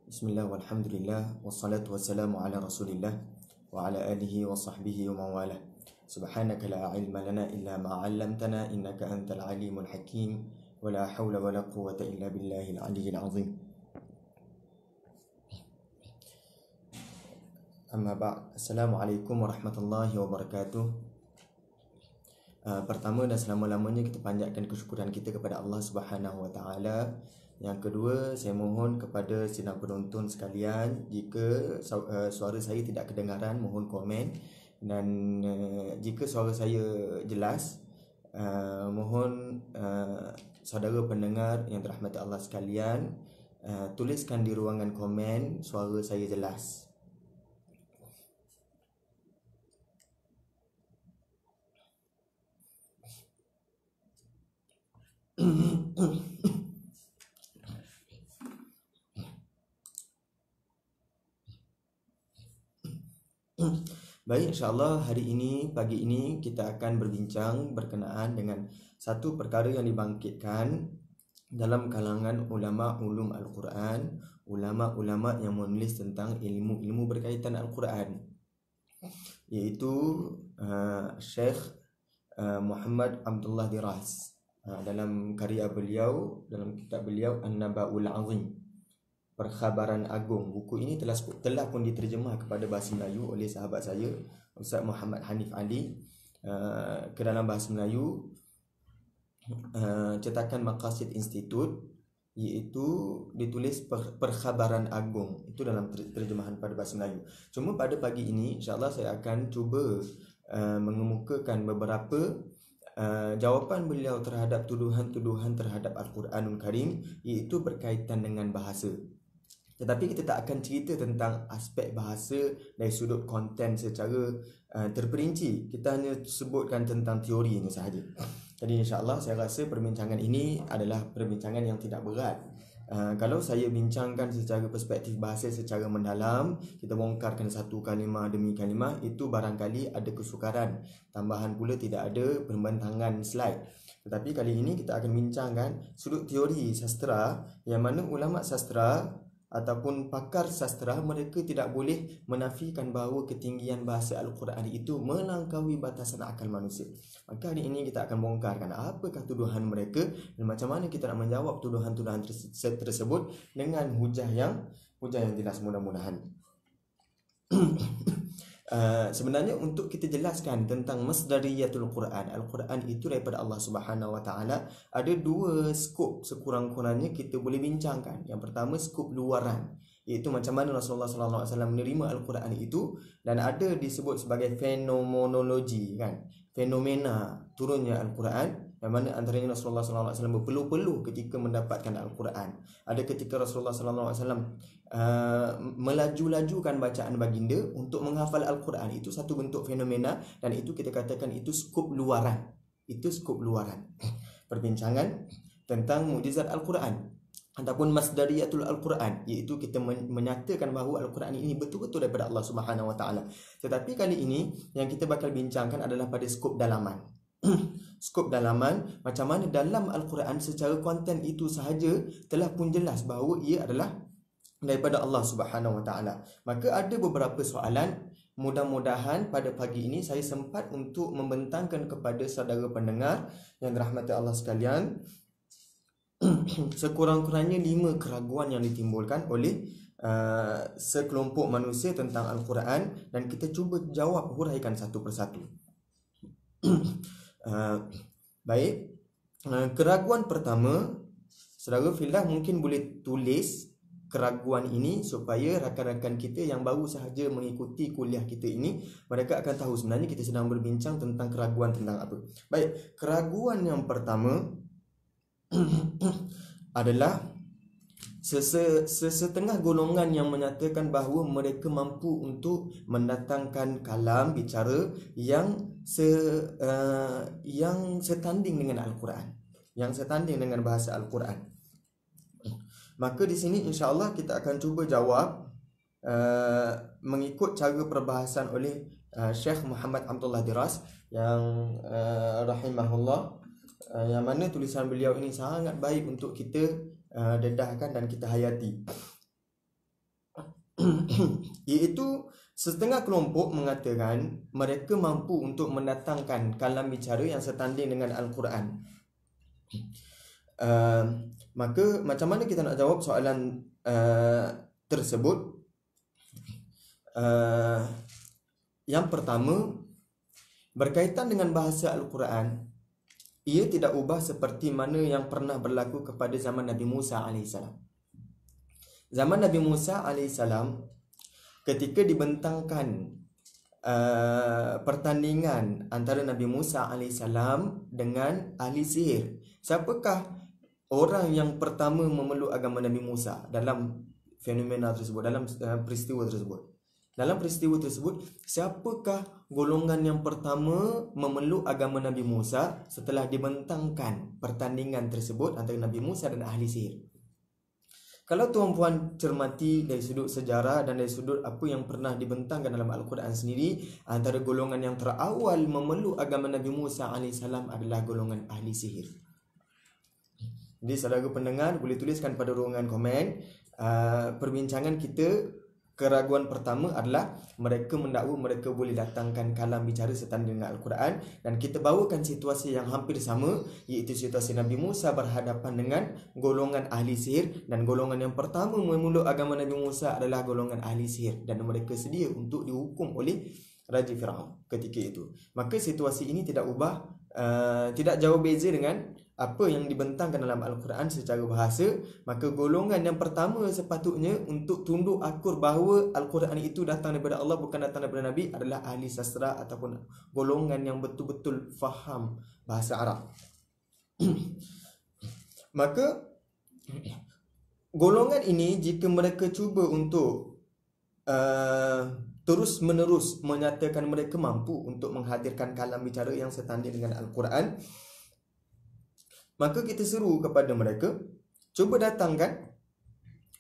Bismillah walhamdulillah wassalatu wassalamu ala rasulillah wa ala alihi wa sahbihi wa mawalah. Subhanaka la ilma lana illa ma 'allamtana innaka antal alimul hakim wa la hawla wa la quwwata illa billahil aliyyil azim. Amma ba'd. Assalamualaikum warahmatullahi wabarakatuh. Pertama dan selama-lamanya kita panjatkan kesyukuran kita kepada Allah Subhanahu wa taala. Yang kedua, saya mohon kepada sidang penonton sekalian, jika suara saya tidak kedengaran, mohon komen. Dan jika suara saya jelas, mohon saudara pendengar yang dirahmati Allah sekalian, tuliskan di ruangan komen suara saya jelas. Baik, insyaAllah hari ini, pagi ini kita akan berbincang berkenaan dengan satu perkara yang dibangkitkan dalam kalangan ulama ulum Al-Quran, ulama-ulama yang menulis tentang ilmu-ilmu berkaitan Al-Quran, iaitu Syekh Muhammad Abdullah Diras. Dalam karya beliau, dalam kitab beliau An-Naba'ul Azim, Perkhabaran Agung. Buku ini telah pun diterjemah kepada bahasa Melayu oleh sahabat saya Ustaz Muhammad Hanif Ali ke dalam bahasa Melayu, cetakan Maqasid Institute, iaitu ditulis Perkhabaran Agung. Itu dalam terjemahan pada bahasa Melayu. Cuma pada pagi ini insya-Allah saya akan cuba mengemukakan beberapa jawapan beliau terhadap tuduhan-tuduhan terhadap Al-Quranul Karim, iaitu berkaitan dengan bahasa. Tetapi kita tak akan cerita tentang aspek bahasa dari sudut konten secara terperinci. Kita hanya sebutkan tentang teorinya sahaja. Jadi insya-Allah saya rasa perbincangan ini adalah perbincangan yang tidak berat. Kalau saya bincangkan secara perspektif bahasa secara mendalam, kita bongkarkan satu kalimah demi kalimah, itu barangkali ada kesukaran. Tambahan pula tidak ada pembentangan slide. Tetapi kali ini kita akan bincangkan sudut teori sastra, yang mana ulama sastra ataupun pakar sastra, mereka tidak boleh menafikan bahawa ketinggian bahasa Al-Quran itu melampaui batasan akal manusia. Maka hari ini kita akan bongkarkan apakah tuduhan mereka dan macam mana kita nak menjawab tuduhan-tuduhan tersebut dengan hujah yang jelas mudah-mudahan. Sebenarnya untuk kita jelaskan tentang masdariyatul Quran, Al-Quran itu daripada Allah Subhanahu wa taala, ada dua skop sekurang-kurangnya kita boleh bincangkan. Yang pertama, skop luaran, iaitu macam mana Rasulullah sallallahu alaihi wasallam menerima Al-Quran itu, dan ada disebut sebagai fenomenologi, kan, fenomena turunnya Al-Quran, yang mana antaranya Rasulullah sallallahu alaihi wasallam berpeluh-peluh ketika mendapatkan Al-Quran. Ada ketika Rasulullah sallallahu alaihi wasallam melaju-lajukan bacaan baginda untuk menghafal Al-Quran. Itu satu bentuk fenomena, dan itu kita katakan itu skop luaran. Itu skop luaran perbincangan tentang mukjizat Al-Quran ataupun masdariyatul Al-Quran, iaitu kita menyatakan bahawa Al-Quran ini betul-betul daripada Allah Subhanahu wa taala. Tetapi kali ini yang kita bakal bincangkan adalah pada skop dalaman. Skop dalaman, macam mana dalam Al-Quran secara konten itu sahaja telah pun jelas bahawa ia adalah daripada Allah Subhanahu wa taala. Maka ada beberapa soalan, mudah-mudahan pada pagi ini saya sempat untuk membentangkan kepada saudara pendengar yang dirahmati Allah sekalian sekurang-kurangnya 5 keraguan yang ditimbulkan oleh sekelompok manusia tentang Al-Quran, dan kita cuba jawab, huraikan satu persatu. Baik, keraguan pertama, saudara fillah mungkin boleh tulis keraguan ini supaya rakan-rakan kita yang baru sahaja mengikuti kuliah kita ini, mereka akan tahu sebenarnya kita sedang berbincang tentang keraguan tentang apa. Baik, keraguan yang pertama adalah sesetengah golongan yang menyatakan bahawa mereka mampu untuk mendatangkan kalam bicara yang setanding dengan Al-Quran, yang setanding dengan bahasa Al-Quran. Maka di sini insya-Allah kita akan cuba jawab mengikut cara perbahasan oleh Syekh Muhammad Abdullah Diras yang rahimahullah, yang mana tulisan beliau ini sangat baik untuk kita dedahkan dan kita hayati. Iaitu setengah kelompok mengatakan mereka mampu untuk mendatangkan kalam bicara yang setanding dengan Al-Quran. Maka macam mana kita nak jawab soalan tersebut? Yang pertama, berkaitan dengan bahasa Al-Quran, ia tidak ubah seperti mana yang pernah berlaku kepada zaman Nabi Musa AS. Zaman Nabi Musa AS, ketika dibentangkan pertandingan antara Nabi Musa AS dengan ahli sihir, siapakah orang yang pertama memeluk agama Nabi Musa dalam fenomena tersebut, dalam peristiwa tersebut? Dalam peristiwa tersebut, siapakah golongan yang pertama memeluk agama Nabi Musa setelah dibentangkan pertandingan tersebut antara Nabi Musa dan ahli sihir? Kalau tuan-puan cermati dari sudut sejarah dan dari sudut apa yang pernah dibentangkan dalam Al-Quran sendiri, antara golongan yang terawal memeluk agama Nabi Musa AS adalah golongan ahli sihir. Jadi saudara pendengar boleh tuliskan pada ruangan komen. Perbincangan kita, keraguan pertama adalah mereka mendakwa mereka boleh datangkan kalam bicara setanding dengan Al-Quran, dan kita bawakan situasi yang hampir sama, iaitu situasi Nabi Musa berhadapan dengan golongan ahli sihir, dan golongan yang pertama memeluk agama Nabi Musa adalah golongan ahli sihir, dan mereka sedia untuk dihukum oleh Raja Firaun ketika itu. Maka situasi ini tidak ubah, tidak jauh beza dengan apa yang dibentangkan dalam Al-Quran secara bahasa. Maka golongan yang pertama sepatutnya untuk tunduk akur bahawa Al-Quran itu datang daripada Allah, bukan datang daripada Nabi, adalah ahli sastra ataupun golongan yang betul-betul faham bahasa Arab. Maka golongan ini jika mereka cuba untuk terus-menerus menyatakan mereka mampu untuk menghadirkan kalam bicara yang setanding dengan Al-Quran, maka kita seru kepada mereka, cuba datangkan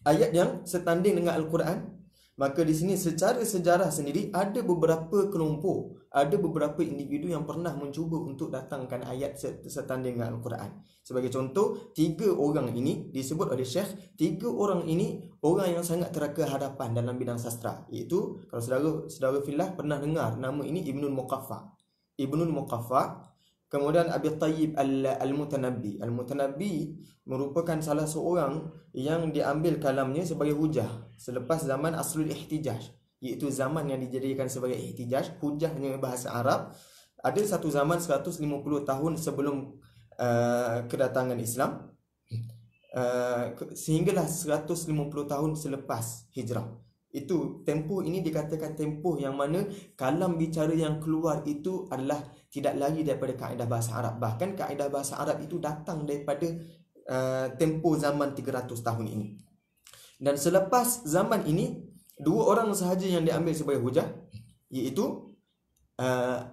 ayat yang setanding dengan Al-Quran. Maka di sini secara sejarah sendiri ada beberapa kelompok, ada beberapa individu yang pernah mencuba untuk datangkan ayat setanding dengan Al-Quran. Sebagai contoh, 3 orang ini disebut oleh Syekh, 3 orang ini orang yang sangat terkehadapan dalam bidang sastra. Iaitu, kalau saudara filah pernah dengar nama ini, Ibnul Muqaffa. Ibnul Muqaffa. Kemudian Abi Tayyib Al-Mutanabbi. Al-Mutanabbi merupakan salah seorang yang diambil kalamnya sebagai hujah selepas zaman Asrul Ihtijaj, iaitu zaman yang dijadikan sebagai ihtijaj, hujahnya bahasa Arab. Ada satu zaman 150 tahun sebelum kedatangan Islam, sehinggalah 150 tahun selepas hijrah. Itu tempoh ini dikatakan tempoh yang mana kalam bicara yang keluar itu adalah tidak lagi daripada kaedah bahasa Arab. Bahkan kaedah bahasa Arab itu datang daripada tempoh zaman 300 tahun ini. Dan selepas zaman ini, 2 orang sahaja yang diambil sebagai hujah, iaitu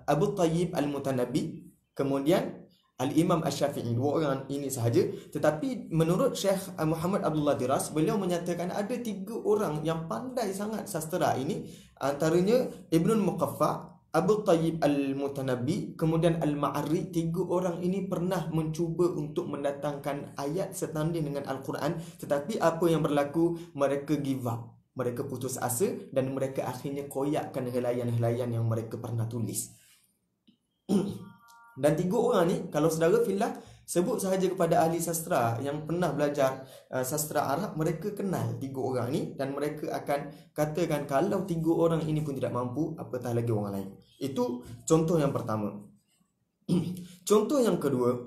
Abu Tayyib Al-Mutanabbi, kemudian Al-Imam Asy-Syafi'i. 2 orang ini sahaja. Tetapi menurut Syekh Muhammad Abdullah Diras, beliau menyatakan ada 3 orang yang pandai sangat sastera ini, antaranya Ibnul Muqaffa, Abu Tayyib Al-Mutanabbi, kemudian Al-Ma'arri. 3 orang ini pernah mencuba untuk mendatangkan ayat setanding dengan Al-Quran, tetapi apa yang berlaku? Mereka give up, mereka putus asa, dan mereka akhirnya koyakkan helaian-helaian yang mereka pernah tulis. Dan 3 orang ni, kalau saudara filah sebut sahaja kepada ahli sastra yang pernah belajar sastra Arab, mereka kenal 3 orang ni, dan mereka akan katakan kalau 3 orang ini pun tidak mampu, apatah lagi orang lain. Itu contoh yang pertama. Contoh yang kedua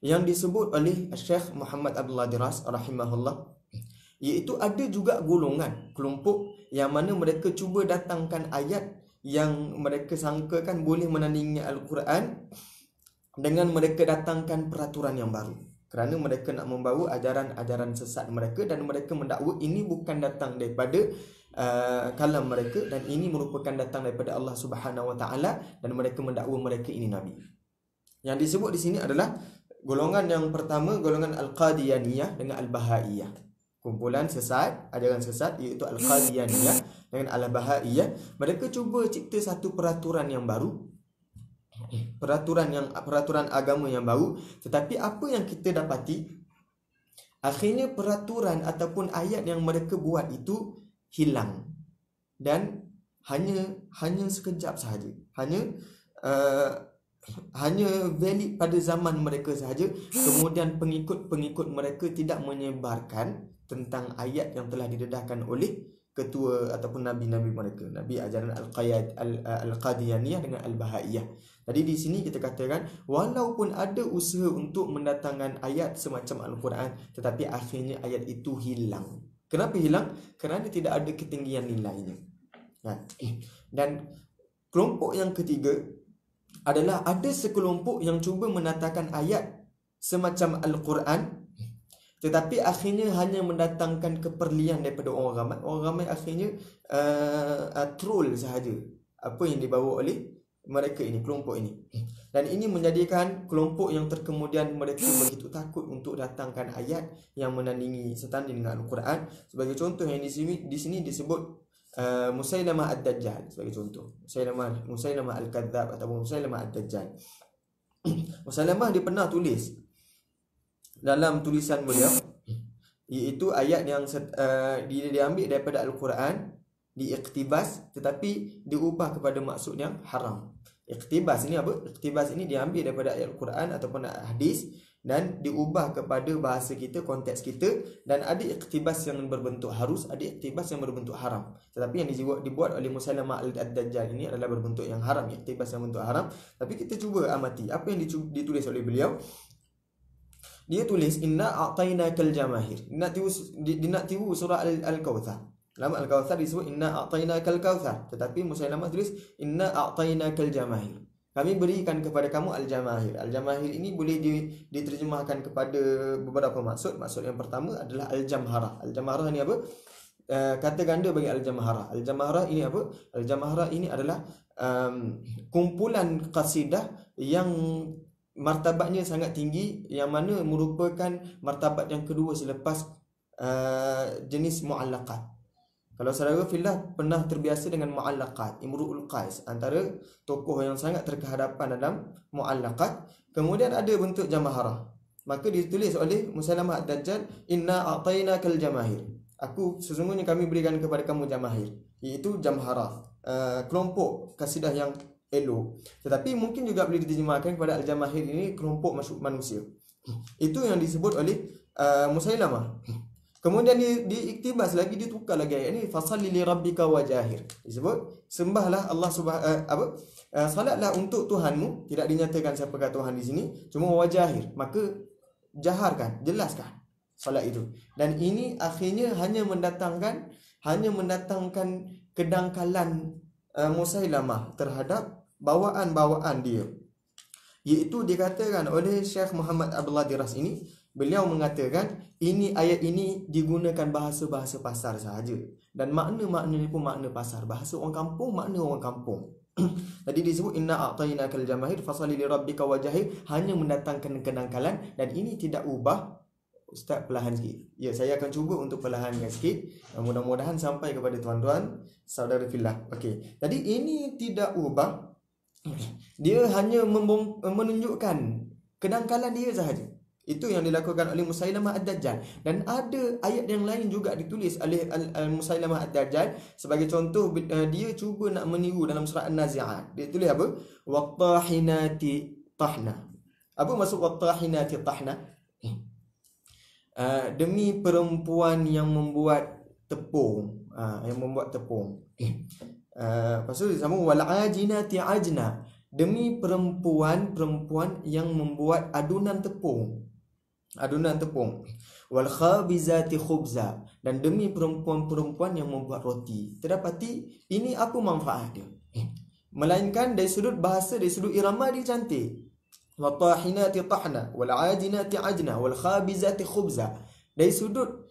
yang disebut oleh Syekh Muhammad Abdullah Diras rahimahullah, iaitu ada juga golongan, kelompok yang mana mereka cuba datangkan ayat yang mereka sangkakan boleh menandingi Al-Quran dengan mereka datangkan peraturan yang baru, kerana mereka nak membawa ajaran-ajaran sesat mereka, dan mereka mendakwa ini bukan datang daripada kalam mereka, dan ini merupakan datang daripada Allah Subhanahu Wa Taala, dan mereka mendakwa mereka ini Nabi. Yang disebut di sini adalah golongan yang pertama, golongan Al-Qadiyaniyah dengan Al-Bahaiyah. Kumpulan sesat, ajaran sesat, iaitu Al-Qadiyaniyah dengan Al-Bahaiyah. Mereka cuba cipta satu peraturan yang baru, peraturan agama yang baru. Tetapi apa yang kita dapati, akhirnya peraturan ataupun ayat yang mereka buat itu hilang dan hanya sekejap sahaja, hanya valid pada zaman mereka sahaja. Kemudian pengikut-pengikut mereka tidak menyebarkan tentang ayat yang telah didedahkan oleh ketua ataupun nabi-nabi mereka, nabi ajaran Al-Qadianiyah dengan Al-Bahaiyah. Jadi di sini kita katakan walaupun ada usaha untuk mendatangkan ayat semacam Al-Quran, tetapi akhirnya ayat itu hilang. Kenapa hilang? Kerana tidak ada ketinggian nilainya. Dan kelompok yang ketiga adalah ada sekelompok yang cuba mendatangkan ayat semacam Al-Quran, tetapi akhirnya hanya mendatangkan keperlian daripada orang ramai. Orang ramai akhirnya troll sahaja apa yang dibawa oleh mereka ini, kelompok ini. Dan ini menjadikan kelompok yang terkemudian mereka begitu takut untuk datangkan ayat yang menandingi setanding dengan Al-Quran. Sebagai contoh yang di sini disebut Musailamah Ad-Dajjal sebagai contoh. Musailamah Al-Kadzab ataupun Musailamah Ad-Dajjal. Musailamah dia pernah tulis dalam tulisan beliau, iaitu ayat yang diambil daripada Al-Quran, diiktibas tetapi diubah kepada maksud yang haram. Iktibas ini apa? Iktibas ini diambil daripada ayat Al-Quran ataupun hadis dan diubah kepada bahasa kita, konteks kita. Dan ada iktibas yang berbentuk harus, ada iktibas yang berbentuk haram. Tetapi yang dibuat oleh Musailamah Ad-Dajjal ini adalah berbentuk yang haram, iktibas yang bentuk haram. Tapi kita cuba amati apa yang ditulis oleh beliau. Dia tulis inna a'tainakal jamahir. Nak tiru surah Al-Kautsar. Dalam Al-Kautsar disebut inna a'tainakal kautsar, tetapi Musailamah tulis inna a'tainakal jamahir. Kami berikan kepada kamu al-jamahir. Al-jamahir ini boleh diterjemahkan kepada beberapa maksud. Maksud yang pertama adalah al-jamharah. Al-jamharah ini apa? Kata ganda bagi al-jamharah. Al-jamharah ini apa? Al-jamharah ini adalah kumpulan qasidah yang martabatnya sangat tinggi, yang mana merupakan martabat yang kedua selepas jenis mu'allaqat. Kalau saudara fillah pernah terbiasa dengan mu'allaqat, Imru'ul Qais, antara tokoh yang sangat terkehadapan dalam mu'allaqat. Kemudian ada bentuk jamharah. Maka ditulis oleh Musailamah Ad-Dajjal inna a'tainakal jamahir. Sesungguhnya kami berikan kepada kamu jamahir, iaitu jamharah, kelompok kasidah yang elok. Tetapi mungkin juga boleh diterjemahkan kepada al-jamahir ini kelompok manusia. Itu yang disebut oleh Musailamah. Kemudian diiktibas lagi, ditukar lagi ayat ini, fasalli li rabbika wajahir. Disebut sembahlah Allah salatlah untuk Tuhanmu, tidak dinyatakan siapakah Tuhan di sini, cuma wajahir, maka jaharkan, jelaskan salat itu. Dan ini akhirnya hanya mendatangkan kedangkalan Musailamah terhadap bawaan-bawaan dia. Iaitu dikatakan oleh Syekh Muhammad Abdullah Diras ini, beliau mengatakan ayat ini digunakan bahasa-bahasa pasar sahaja, dan makna-makna ni pun makna pasar, bahasa orang kampung, makna orang kampung. Tadi disebut inna a'tainakal jamahir fasalli li rabbika wajahir, hanya mendatangkan kedangkalan, dan ini tidak ubah. Ustaz perlahan sikit. Ya, saya akan cuba untuk perlahankan sikit. Mudah-mudahan sampai kepada tuan-tuan saudara fillah. Okey. Jadi ini tidak ubah. Dia hanya menunjukkan kedangkalan dia sahaja. Itu yang dilakukan oleh Musailamah Ad-Dajjal. Dan ada ayat yang lain juga ditulis oleh Musailamah Ad-Dajjal. Sebagai contoh, dia cuba nak meniru dalam surah An-Nazi'at. Dia tulis apa? Wattahinati tahna. Apa maksud wattahinati tahna? Demi perempuan yang membuat tepung. Lepas tu disambung wal'ajinati ajna. Demi perempuan yang membuat adunan tepung. Wal khabizati khubza, dan demi perempuan yang membuat roti. Terdapati ini apa manfaat dia? Melainkan dari sudut bahasa, dari sudut irama dia cantik. Wattahinati tahna wal ajinati ajna wal khabizati khubza. Dari sudut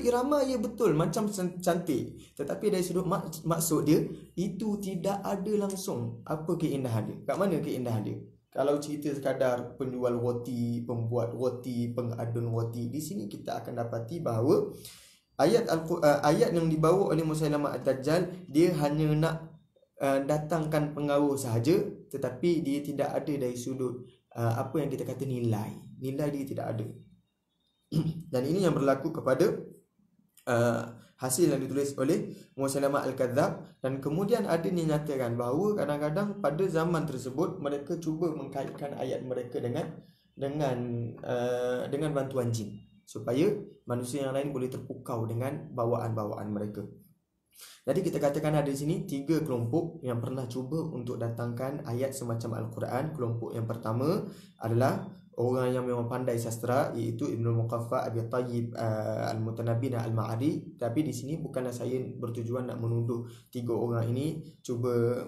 irama ia betul macam cantik, tetapi dari sudut maksud dia itu tidak ada langsung apa keindahan dia. Kat mana keindahan dia? Kalau cerita sekadar penjual roti, pembuat roti, pengadun roti, di sini kita akan dapati bahawa ayat yang dibawa oleh Musailamah Ad-Dajjal, dia hanya nak datangkan pengaruh sahaja, tetapi dia tidak ada dari sudut apa yang kita kata nilai dia tidak ada. Dan ini yang berlaku kepada hasil yang ditulis oleh Musailamah Al-Kadzdzab. Dan kemudian ada dinyatakan bahawa kadang-kadang pada zaman tersebut mereka cuba mengkaitkan ayat mereka dengan bantuan jin, supaya manusia yang lain boleh terpukau dengan bawaan-bawaan mereka. Jadi kita katakan ada di sini 3 kelompok yang pernah cuba untuk datangkan ayat semacam Al-Quran. Kelompok yang pertama adalah orang yang memang pandai sastra, iaitu Ibnul Muqaffa, Abi Tayyib, Al-Mutanabbi dan Al-Ma'ari. Tapi di sini bukanlah saya bertujuan nak menuduh 3 orang ini cuba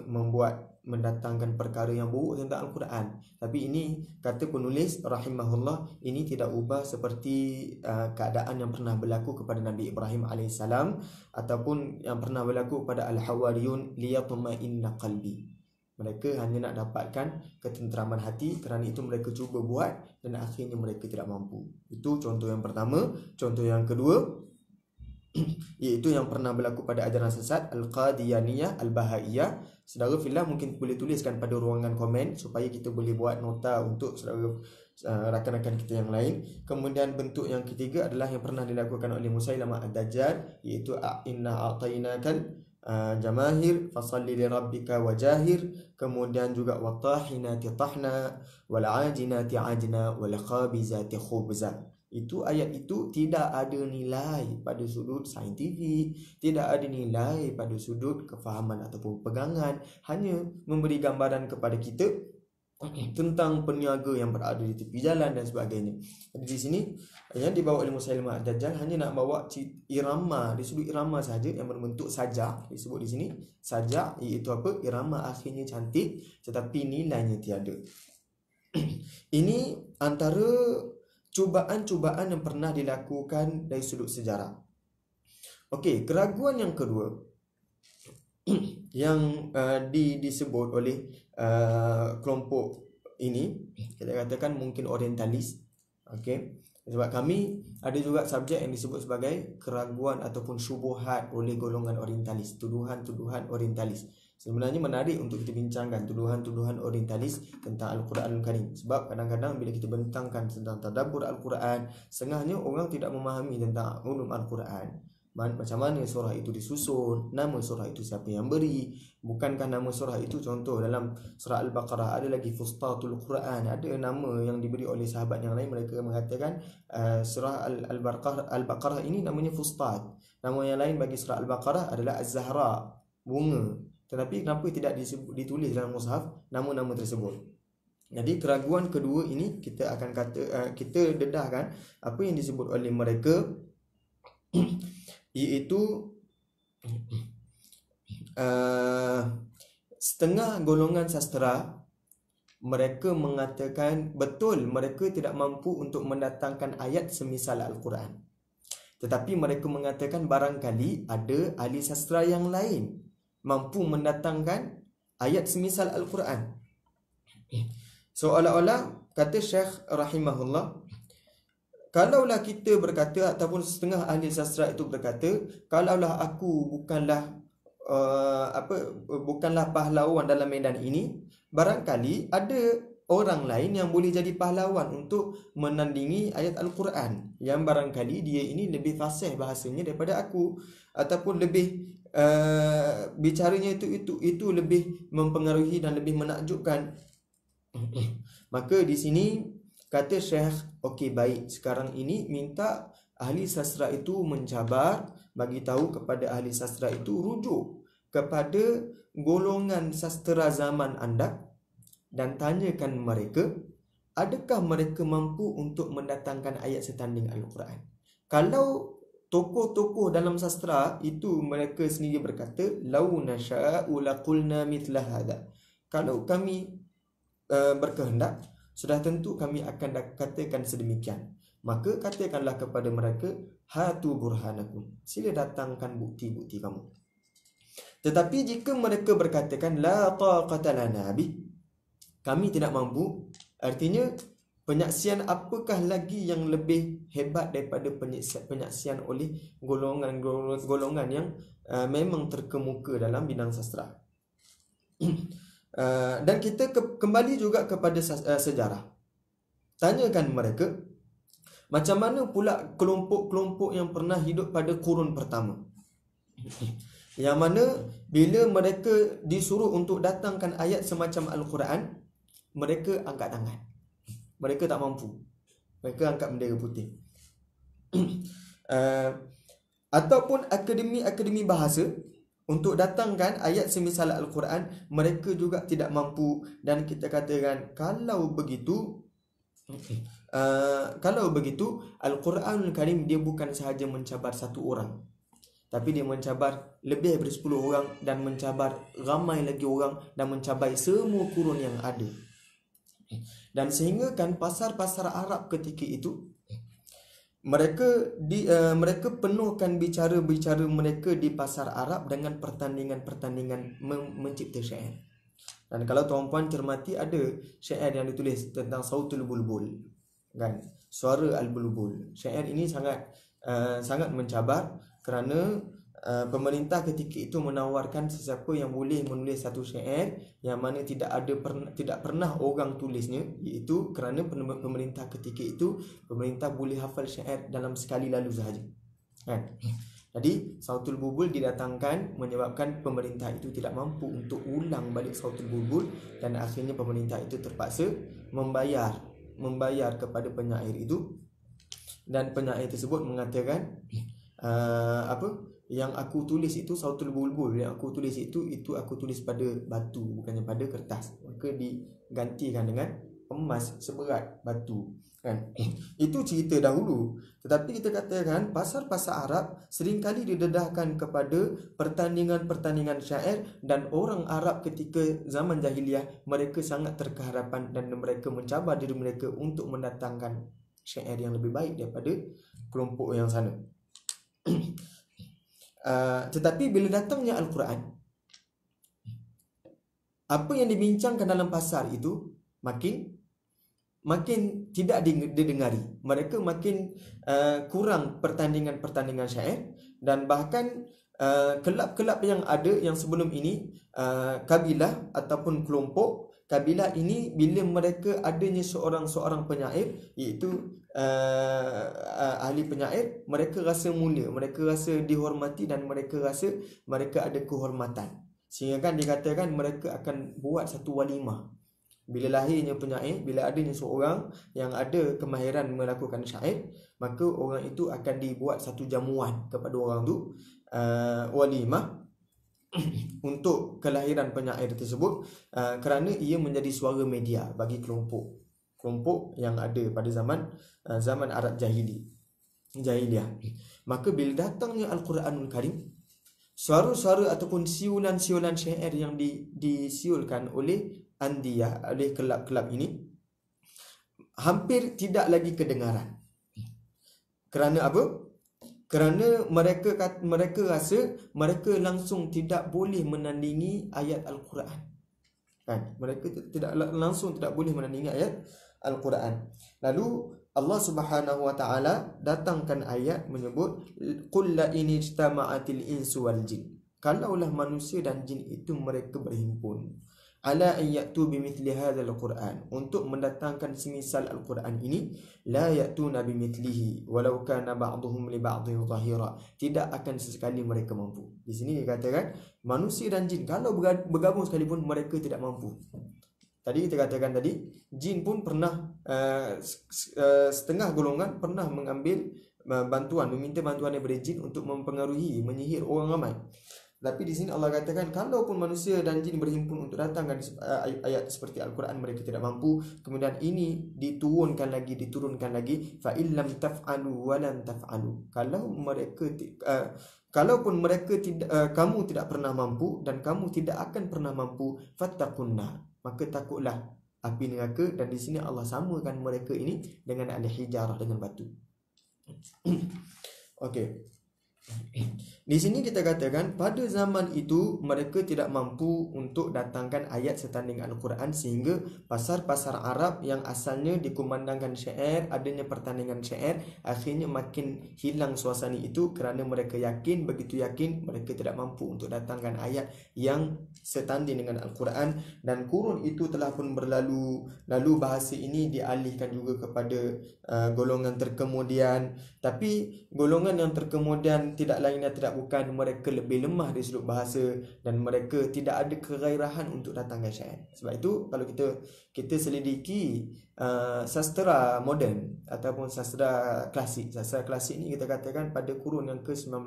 mendatangkan perkara yang buruk tentang Al-Quran. Tapi ini kata penulis rahimahullah, ini tidak ubah seperti keadaan yang pernah berlaku kepada Nabi Ibrahim AS, ataupun yang pernah berlaku pada Al-Hawariyun, liyatma'inna qalbi. Mereka hanya nak dapatkan ketenteraman hati, kerana itu mereka cuba buat dan akhirnya mereka tidak mampu. Itu contoh yang pertama. Contoh yang kedua, iaitu yang pernah berlaku pada ajaran sesat Al-Qadiyaniyah, Al-Bahaiyah. Saudara fillah mungkin boleh tuliskan pada ruangan komen supaya kita boleh buat nota untuk saudara rakan-rakan kita yang lain. Kemudian bentuk yang ketiga adalah yang pernah dilakukan oleh Musailamah Ad-Dajjal, iaitu inna a'tainakal jamahir fasalli li rabbika wajahir. Kemudian juga watahinati tahna wal ajinati ajna wal khabizati khubza. Itu ayat itu tidak ada nilai pada sudut saintifik, tidak ada nilai pada sudut kefahaman ataupun pegangan, hanya memberi gambaran kepada kita tentang peniaga yang berada di tepi jalan dan sebagainya. Jadi di sini yang dibawa oleh Musailamah Ad-Dajjal hanya nak bawa irama, di sudut irama saja yang berbentuk sajak, disebut di sini sajak, iaitu apa? Irama akhirnya cantik tetapi nilainya tiada. Ini antara cubaan-cubaan yang pernah dilakukan dari sudut sejarah. Okey, keraguan yang kedua yang disebut oleh kelompok ini, kita katakan mungkin orientalis. Okey, sebab kami ada juga subjek yang disebut sebagai keraguan ataupun syubhat oleh golongan orientalis, tuduhan-tuduhan orientalis. Sebenarnya menarik untuk kita bincangkan tuduhan-tuduhan orientalis tentang Al-Quranul Karim. Sebab kadang-kadang bila kita bentangkan tentang tadabbur Al-Quran, setengahnya orang tidak memahami tentang ulum Al-Quran. Macam mana surah itu disusun, nama surah itu siapa yang beri, bukankah nama surah itu, contoh dalam surah Al-Baqarah ada lagi Fustatul Quran, ada nama yang diberi oleh sahabat yang lain. Mereka mengatakan surah Al-Baqarah ini namanya Fustat. Nama yang lain bagi surah Al-Baqarah adalah Az-Zahra, bunga. Tetapi kenapa tidak ditulis dalam mushaf nama-nama tersebut? Jadi keraguan kedua ini kita akan kita dedahkan apa yang disebut oleh mereka iaitu setengah golongan sastera mereka mengatakan betul mereka tidak mampu untuk mendatangkan ayat semisal Al-Quran. Tetapi mereka mengatakan barangkali ada ahli sastera yang lain mampu mendatangkan ayat semisal Al-Quran. Seolah-olah kata Syekh rahimahullah, kalaulah kita berkata ataupun setengah ahli sastra itu berkata, kalaulah aku bukanlah pahlawan dalam medan ini, barangkali ada orang lain yang boleh jadi pahlawan untuk menandingi ayat Al-Quran, yang barangkali dia ini lebih fasih bahasanya daripada aku, ataupun lebih bicaranya itu lebih mempengaruhi dan lebih menakjubkan. Maka di sini kata Syekh, okey baik, sekarang ini minta ahli sastra itu mencabar, bagi tahu kepada ahli sastra itu rujuk kepada golongan sastera zaman anda dan tanyakan mereka, adakah mereka mampu untuk mendatangkan ayat setanding Al-Quran. Kalau tokoh-tokoh dalam sastra itu mereka sendiri berkata, lau nasha'u laqulna mithla hadha, kalau kami berkehendak, sudah tentu kami akan katakan sedemikian. Maka katakanlah kepada mereka, hatu burhanakum, sila datangkan bukti-bukti kamu. Tetapi jika mereka berkatakan la taqata lana bih, kami tidak mampu, artinya penyaksian apakah lagi yang lebih hebat daripada penyaksian oleh golongan yang memang terkemuka dalam bidang sastra. Dan kita kembali juga kepada sejarah. Tanyakan mereka, macam mana pula kelompok-kelompok yang pernah hidup pada kurun pertama, yang mana bila mereka disuruh untuk datangkan ayat semacam Al-Quran, mereka angkat tangan. Mereka tak mampu. Mereka angkat bendera putih. Ataupun akademi bahasa untuk datangkan ayat semisal Al-Quran, mereka juga tidak mampu. Dan kita katakan, kalau begitu Al-Quranul Karim dia bukan sahaja mencabar satu orang, tapi dia mencabar lebih daripada 10 orang, dan mencabar ramai lagi orang, dan mencabar semua kurun yang ada. Dan sehingga kan pasar-pasar Arab ketika itu, mereka penuhkan bicara-bicara mereka di pasar Arab dengan pertandingan-pertandingan mencipta syair. Dan kalau tuan-puan cermati, ada syair yang ditulis tentang Sautul Bulbul, kan, suara Al-Bulbul. Syair ini sangat mencabar, kerana pemerintah ketika itu menawarkan sesiapa yang boleh menulis satu syair yang mana tidak pernah orang tulisnya, iaitu kerana pemerintah ketika itu, pemerintah boleh hafal syair dalam sekali lalu sahaja, kan. Jadi Sautul Bulbul didatangkan menyebabkan pemerintah itu tidak mampu untuk ulang balik Sautul Bulbul, dan akhirnya pemerintah itu terpaksa membayar kepada penyair itu, dan penyair tersebut mengatakan, yang aku tulis itu Sautul Bulbul, yang aku tulis itu aku tulis pada batu, bukannya pada kertas. Maka digantikan dengan emas seberat batu, kan. Itu cerita dahulu. Tetapi kita katakan pasar-pasar Arab seringkali didedahkan kepada pertandingan-pertandingan syair, dan orang Arab ketika zaman jahiliah mereka sangat terkeharapan, dan mereka mencabar diri mereka untuk mendatangkan syair yang lebih baik daripada kelompok yang sana. Tetapi bila datangnya Al-Quran, apa yang dibincangkan dalam pasar itu makin tidak didengari. Mereka makin kurang pertandingan-pertandingan syair, dan bahkan kelab-kelab yang ada yang sebelum ini, kabilah ataupun kelompok kabilah ini, bila mereka adanya seorang penyair, iaitu ahli penyair, mereka rasa mulia, mereka rasa dihormati, dan mereka rasa mereka ada kehormatan, sehingga kan dikatakan mereka akan buat satu walimah. Bila lahirnya penyair, bila adanya seorang yang ada kemahiran melakukan syair, maka orang itu akan dibuat satu jamuan kepada orang tu, walimah untuk kelahiran penyair tersebut, kerana ia menjadi suara media bagi kelompok yang ada pada zaman Arab jahiliah. Maka bila datangnya Al-Quranul Karim, suara-suara ataupun siulan-siulan syair yang disiulkan oleh andiyah, oleh kelab-kelab ini, hampir tidak lagi kedengaran. Kerana apa? Kerana mereka rasa mereka langsung tidak boleh menandingi ayat Al-Quran, kan? Mereka tidak boleh menandingi ayat Al-Quran. Lalu Allah Subhanahu wa taala datangkan ayat menyebut, qul la in ijtama'atil insu wal jin, kalaulah manusia dan jin itu mereka berhimpun, ala an ya'tu bimithli hadzal Qur'an, untuk mendatangkan semisal Al-Quran ini, la ya'tuna bimithlihi walau kana ba'dhum li ba'dhin zahira, tidak akan sesekali mereka mampu. Di sini dikatakan manusia dan jin kalau bergabung sekalipun mereka tidak mampu. Tadi kita katakan jin pun pernah setengah golongan pernah mengambil meminta bantuan daripada jin untuk mempengaruhi, menyihir orang ramai. Tapi di sini Allah katakan, kalaupun manusia dan jin berhimpun untuk datangkan ayat seperti Al-Quran, mereka tidak mampu. Kemudian ini diturunkan lagi, fa illam taf'alu wa lan taf'alu. Kalaupun mereka kamu tidak pernah mampu, dan kamu tidak akan pernah mampu, fattaqun nar, maka takutlah api neraka. Dan di sini Allah samakan mereka ini dengan al-hijarah, dengan batu. Okey. Di sini kita katakan pada zaman itu mereka tidak mampu untuk datangkan ayat setanding Al-Quran, sehingga pasar-pasar Arab yang asalnya dikumandangkan syair, adanya pertandingan syair, akhirnya makin hilang suasana itu kerana mereka yakin, begitu yakin mereka tidak mampu untuk datangkan ayat yang setanding dengan Al-Quran. Dan kurun itu telah pun berlalu, lalu bahasa ini dialihkan juga kepada golongan terkemudian. Tapi golongan yang terkemudian tidak lain dan tidak bukan mereka lebih lemah dari sudut bahasa dan mereka tidak ada kegairahan untuk datangkan syair. Sebab itu kalau kita selidiki sastra moden ataupun sastra klasik ni kita katakan pada kurun yang ke-19,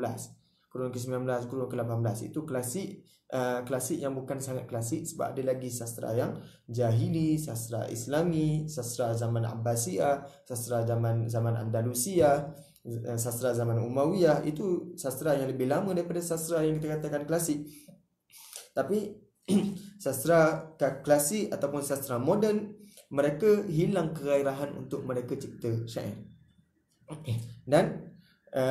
kurun ke-18 itu klasik yang bukan sangat klasik, sebab ada lagi sastra yang jahili, sastra Islami, sastra zaman Abbasiyah, sastra zaman Andalusia, sastra zaman Umayyah. Itu sastra yang lebih lama daripada sastra yang kita katakan klasik. Tapi sastra klasik ataupun sastra moden, mereka hilang kegairahan untuk mereka cipta syair. Dan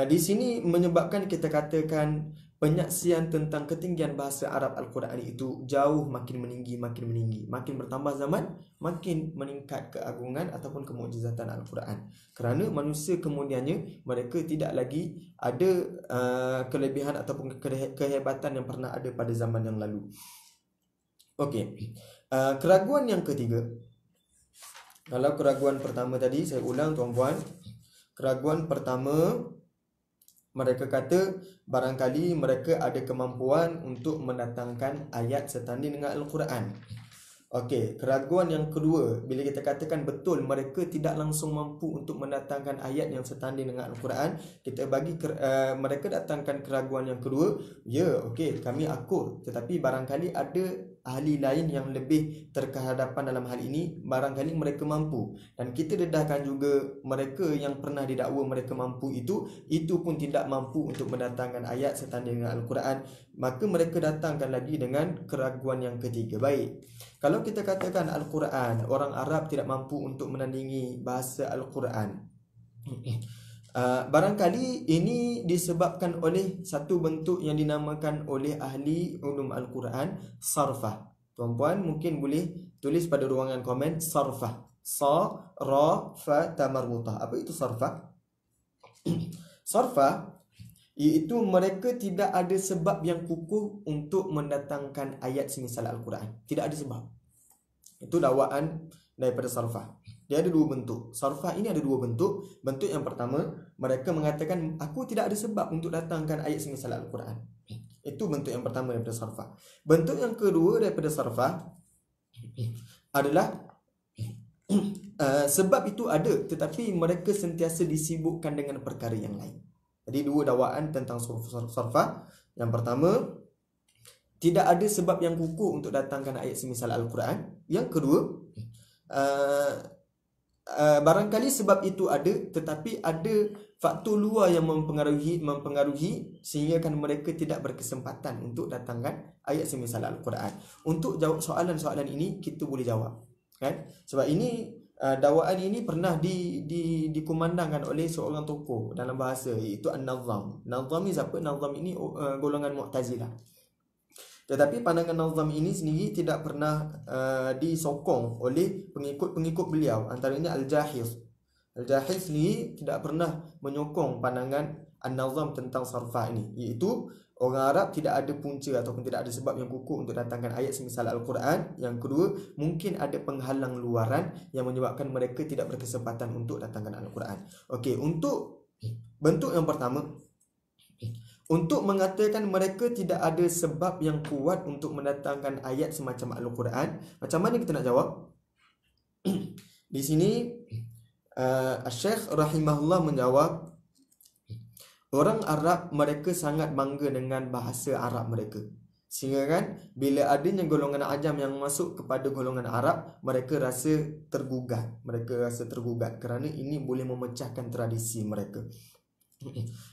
di sini menyebabkan kita katakan penyaksian tentang ketinggian bahasa Arab Al-Quran itu jauh makin meninggi. Makin bertambah zaman, makin meningkat keagungan ataupun kemukjizatan Al-Quran. Kerana manusia kemudiannya mereka tidak lagi ada kelebihan ataupun kehebatan yang pernah ada pada zaman yang lalu. Okey. Keraguan yang ketiga. Kalau keraguan pertama tadi, saya ulang tuan-puan. Keraguan pertama, mereka kata barangkali mereka ada kemampuan untuk mendatangkan ayat setanding dengan Al-Quran. Okey, keraguan yang kedua, bila kita katakan betul mereka tidak langsung mampu untuk mendatangkan ayat yang setanding dengan Al-Quran, kita bagi mereka datangkan keraguan yang kedua. Ya, okey, kami akul, tetapi barangkali ada ahli lain yang lebih terkehadapan dalam hal ini, barangkali mereka mampu. Dan kita dedahkan juga mereka yang pernah didakwa mereka mampu itu pun tidak mampu untuk mendatangkan ayat setanding dengan Al-Quran. Maka mereka datangkan lagi dengan keraguan yang ketiga. Baik, kalau kita katakan Al-Quran, orang Arab tidak mampu untuk menandingi bahasa Al-Quran, barangkali ini disebabkan oleh satu bentuk yang dinamakan oleh ahli ulum Al-Quran, sarfah. Tuan-puan mungkin boleh tulis pada ruangan komen sarfah. Sa, ra, fa, ta marbutah. Apa itu sarfah? Sarfah iaitu mereka tidak ada sebab yang kukuh untuk mendatangkan ayat semisal Al-Quran. Tidak ada sebab. Itu dakwaan daripada sarfah. Dia ada dua bentuk. Sarfah ini ada dua bentuk. Bentuk yang pertama, mereka mengatakan aku tidak ada sebab untuk datangkan ayat semisal Al-Quran. Itu bentuk yang pertama daripada sarfah. Bentuk yang kedua daripada sarfah adalah sebab itu ada, tetapi mereka sentiasa disibukkan dengan perkara yang lain. Jadi dua dakwaan tentang sarfah. Yang pertama, tidak ada sebab yang kukuh untuk datangkan ayat semisal Al-Quran. Yang kedua, barangkali sebab itu ada, tetapi ada faktor luar yang mempengaruhi sehingga kan mereka tidak berkesempatan untuk datangkan ayat semisal Al-Quran. Untuk jawab soalan-soalan ini kita boleh jawab, kan? Sebab ini dakwaan ini pernah dikumandangkan oleh seorang tokoh dalam bahasa, iaitu An-Nazam. Nazam ni siapa? Nazam ini golongan Mu'tazilah. Tetapi pandangan Nazam ini sendiri tidak pernah disokong oleh pengikut-pengikut beliau. Antaranya Al-Jahiz. Al-Jahiz sendiri tidak pernah menyokong pandangan An-Nazam tentang sarfah ini, iaitu orang Arab tidak ada punca ataupun tidak ada sebab yang kukuh untuk datangkan ayat semisal Al-Quran. Yang kedua, mungkin ada penghalang luaran yang menyebabkan mereka tidak berkesempatan untuk datangkan Al-Quran. Okey, untuk bentuk yang pertama, untuk mengatakan mereka tidak ada sebab yang kuat untuk mendatangkan ayat semacam Al-Quran, macam mana kita nak jawab? Di sini Syekh rahimahullah menjawab, orang Arab mereka sangat bangga dengan bahasa Arab mereka. Sehingga kan bila adanya golongan ajam yang masuk kepada golongan Arab, mereka rasa tergugat. Kerana ini boleh memecahkan tradisi mereka.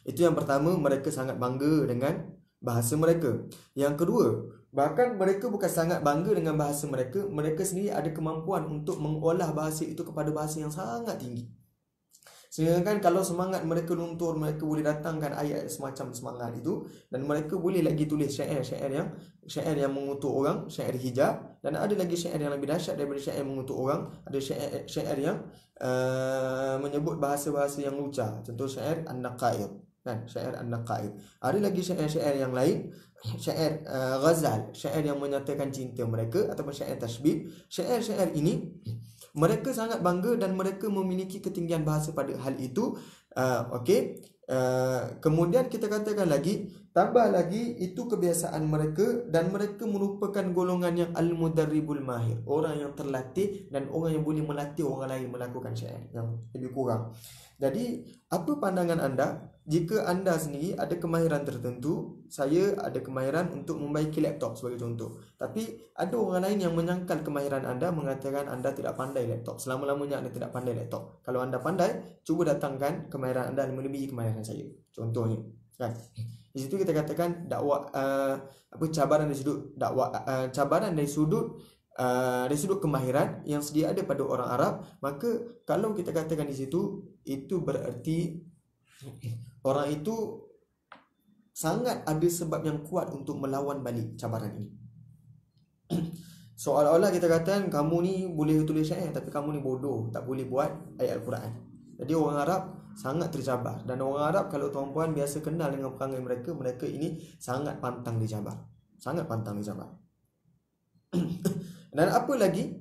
Itu yang pertama, mereka sangat bangga dengan bahasa mereka. Yang kedua, bahkan mereka bukan sangat bangga dengan bahasa mereka, mereka sendiri ada kemampuan untuk mengolah bahasa itu kepada bahasa yang sangat tinggi. Sehingga kan kalau semangat mereka luntur, mereka boleh datangkan ayat semacam semangat itu, dan mereka boleh lagi tulis syair yang mengutuk orang, syair hijab, dan ada lagi syair yang lebih dahsyat daripada syair mengutuk orang, ada syair yang menyebut bahasa-bahasa yang lucah, contoh syair An-Naqaid kan, syair An-Naqaid. Ada lagi syair-syair yang lain, syair ghazal, syair yang menyatakan cinta mereka, ataupun syair tasbih. Syair-syair ini mereka sangat bangga dan mereka memiliki ketinggian bahasa pada hal itu. Kemudian kita katakan lagi, tambah lagi itu kebiasaan mereka, dan mereka merupakan golongan yang al-mudarribul mahir, orang yang terlatih dan orang yang boleh melatih orang lain melakukan syair yang lebih kurang. Jadi apa pandangan anda jika anda sendiri ada kemahiran tertentu? Saya ada kemahiran untuk membaiki laptop sebagai contoh, tapi ada orang lain yang menyangkal kemahiran anda, mengatakan anda tidak pandai laptop, selama-lamanya anda tidak pandai laptop. Kalau anda pandai, cuba datangkan kemahiran anda melebihi kemahiran saya, contohnya kan. Di situ kita katakan dakwah cabaran dari sudut dakwah, cabaran dari sudut kemahiran yang sedia ada pada orang Arab. Maka kalau kita katakan di situ, itu berarti orang itu sangat ada sebab yang kuat untuk melawan balik cabaran ini. Seolah-olah kita katakan kamu ni boleh tulis syair, tapi kamu ni bodoh, tak boleh buat ayat Al-Quran. Jadi orang Arab sangat tercabar, dan orang Arab kalau tuan-puan biasa kenal dengan perangai mereka, mereka ini sangat pantang dicabar, sangat pantang dicabar. Dan apa lagi,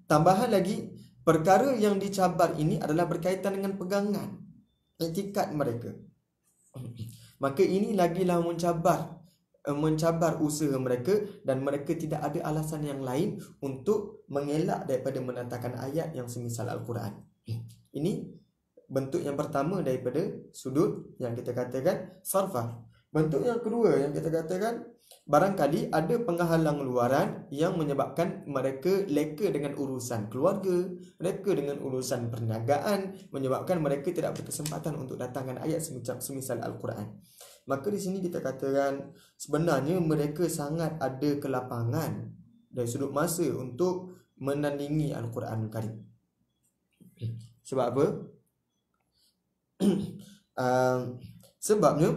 tambahan lagi, perkara yang dicabar ini adalah berkaitan dengan pegangan etikat mereka. Maka ini lagilah mencabar usaha mereka, dan mereka tidak ada alasan yang lain untuk mengelak daripada menatakan ayat yang semisal Al-Quran. Ini bentuk yang pertama daripada sudut yang kita katakan sarfah. Bentuk yang kedua yang kita katakan, barangkali ada penghalang luaran yang menyebabkan mereka leka dengan urusan keluarga, leka dengan urusan perniagaan, menyebabkan mereka tidak berkesempatan untuk datangkan ayat semisal Al-Quran. Maka di sini kita katakan sebenarnya mereka sangat ada kelapangan dari sudut masa untuk menandingi Al-Quranul Karim. Sebab apa? Sebabnya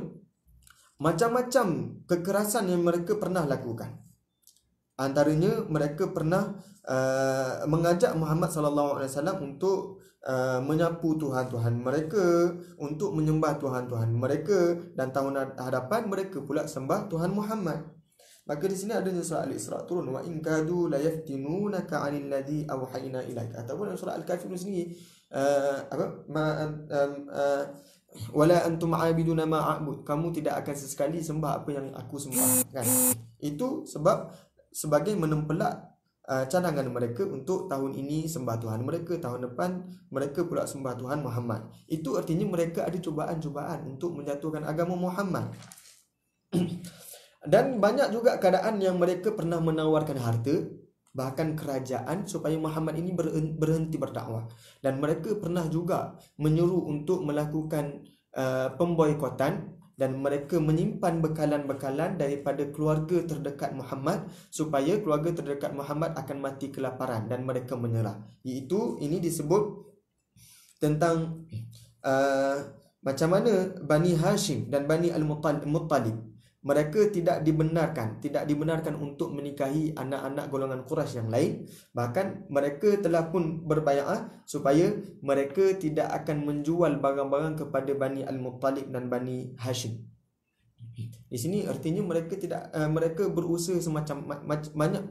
macam-macam kekerasan yang mereka pernah lakukan. Antaranya mereka pernah mengajak Muhammad sallallahu alaihi wasallam untuk menyapu tuhan-tuhan mereka, untuk menyembah tuhan-tuhan mereka, dan tahun hadapan mereka pula sembah Tuhan Muhammad. Maka di sini adanya surah Al-Isra turun, wa in kadu la yaftinunaka 'anil ladzi awhayna ilaik. Ataupun surah Al-Kafirun sendiri wala antum aabiduna ma a'bud, kamu tidak akan sesekali sembah apa yang aku sembah kan. Itu sebab sebagai menempelak cadangan mereka untuk tahun ini sembah Tuhan mereka, tahun depan mereka pula sembah Tuhan Muhammad. Itu artinya mereka ada cubaan-cubaan untuk menjatuhkan agama Muhammad. Dan banyak juga keadaan yang mereka pernah menawarkan harta, bahkan kerajaan, supaya Muhammad ini berhenti berdakwah. Dan mereka pernah juga menyuruh untuk melakukan pemboikotan, dan mereka menyimpan bekalan-bekalan daripada keluarga terdekat Muhammad, supaya keluarga terdekat Muhammad akan mati kelaparan dan mereka menyerah. Ini disebut tentang macam mana Bani Hashim dan Bani Al-Muttalib, mereka tidak dibenarkan untuk menikahi anak-anak golongan Quraisy yang lain. Bahkan mereka telah pun berbaiat supaya mereka tidak akan menjual barang-barang kepada Bani Al-Muttalib dan Bani Hashim. Di sini artinya mereka berusaha semacam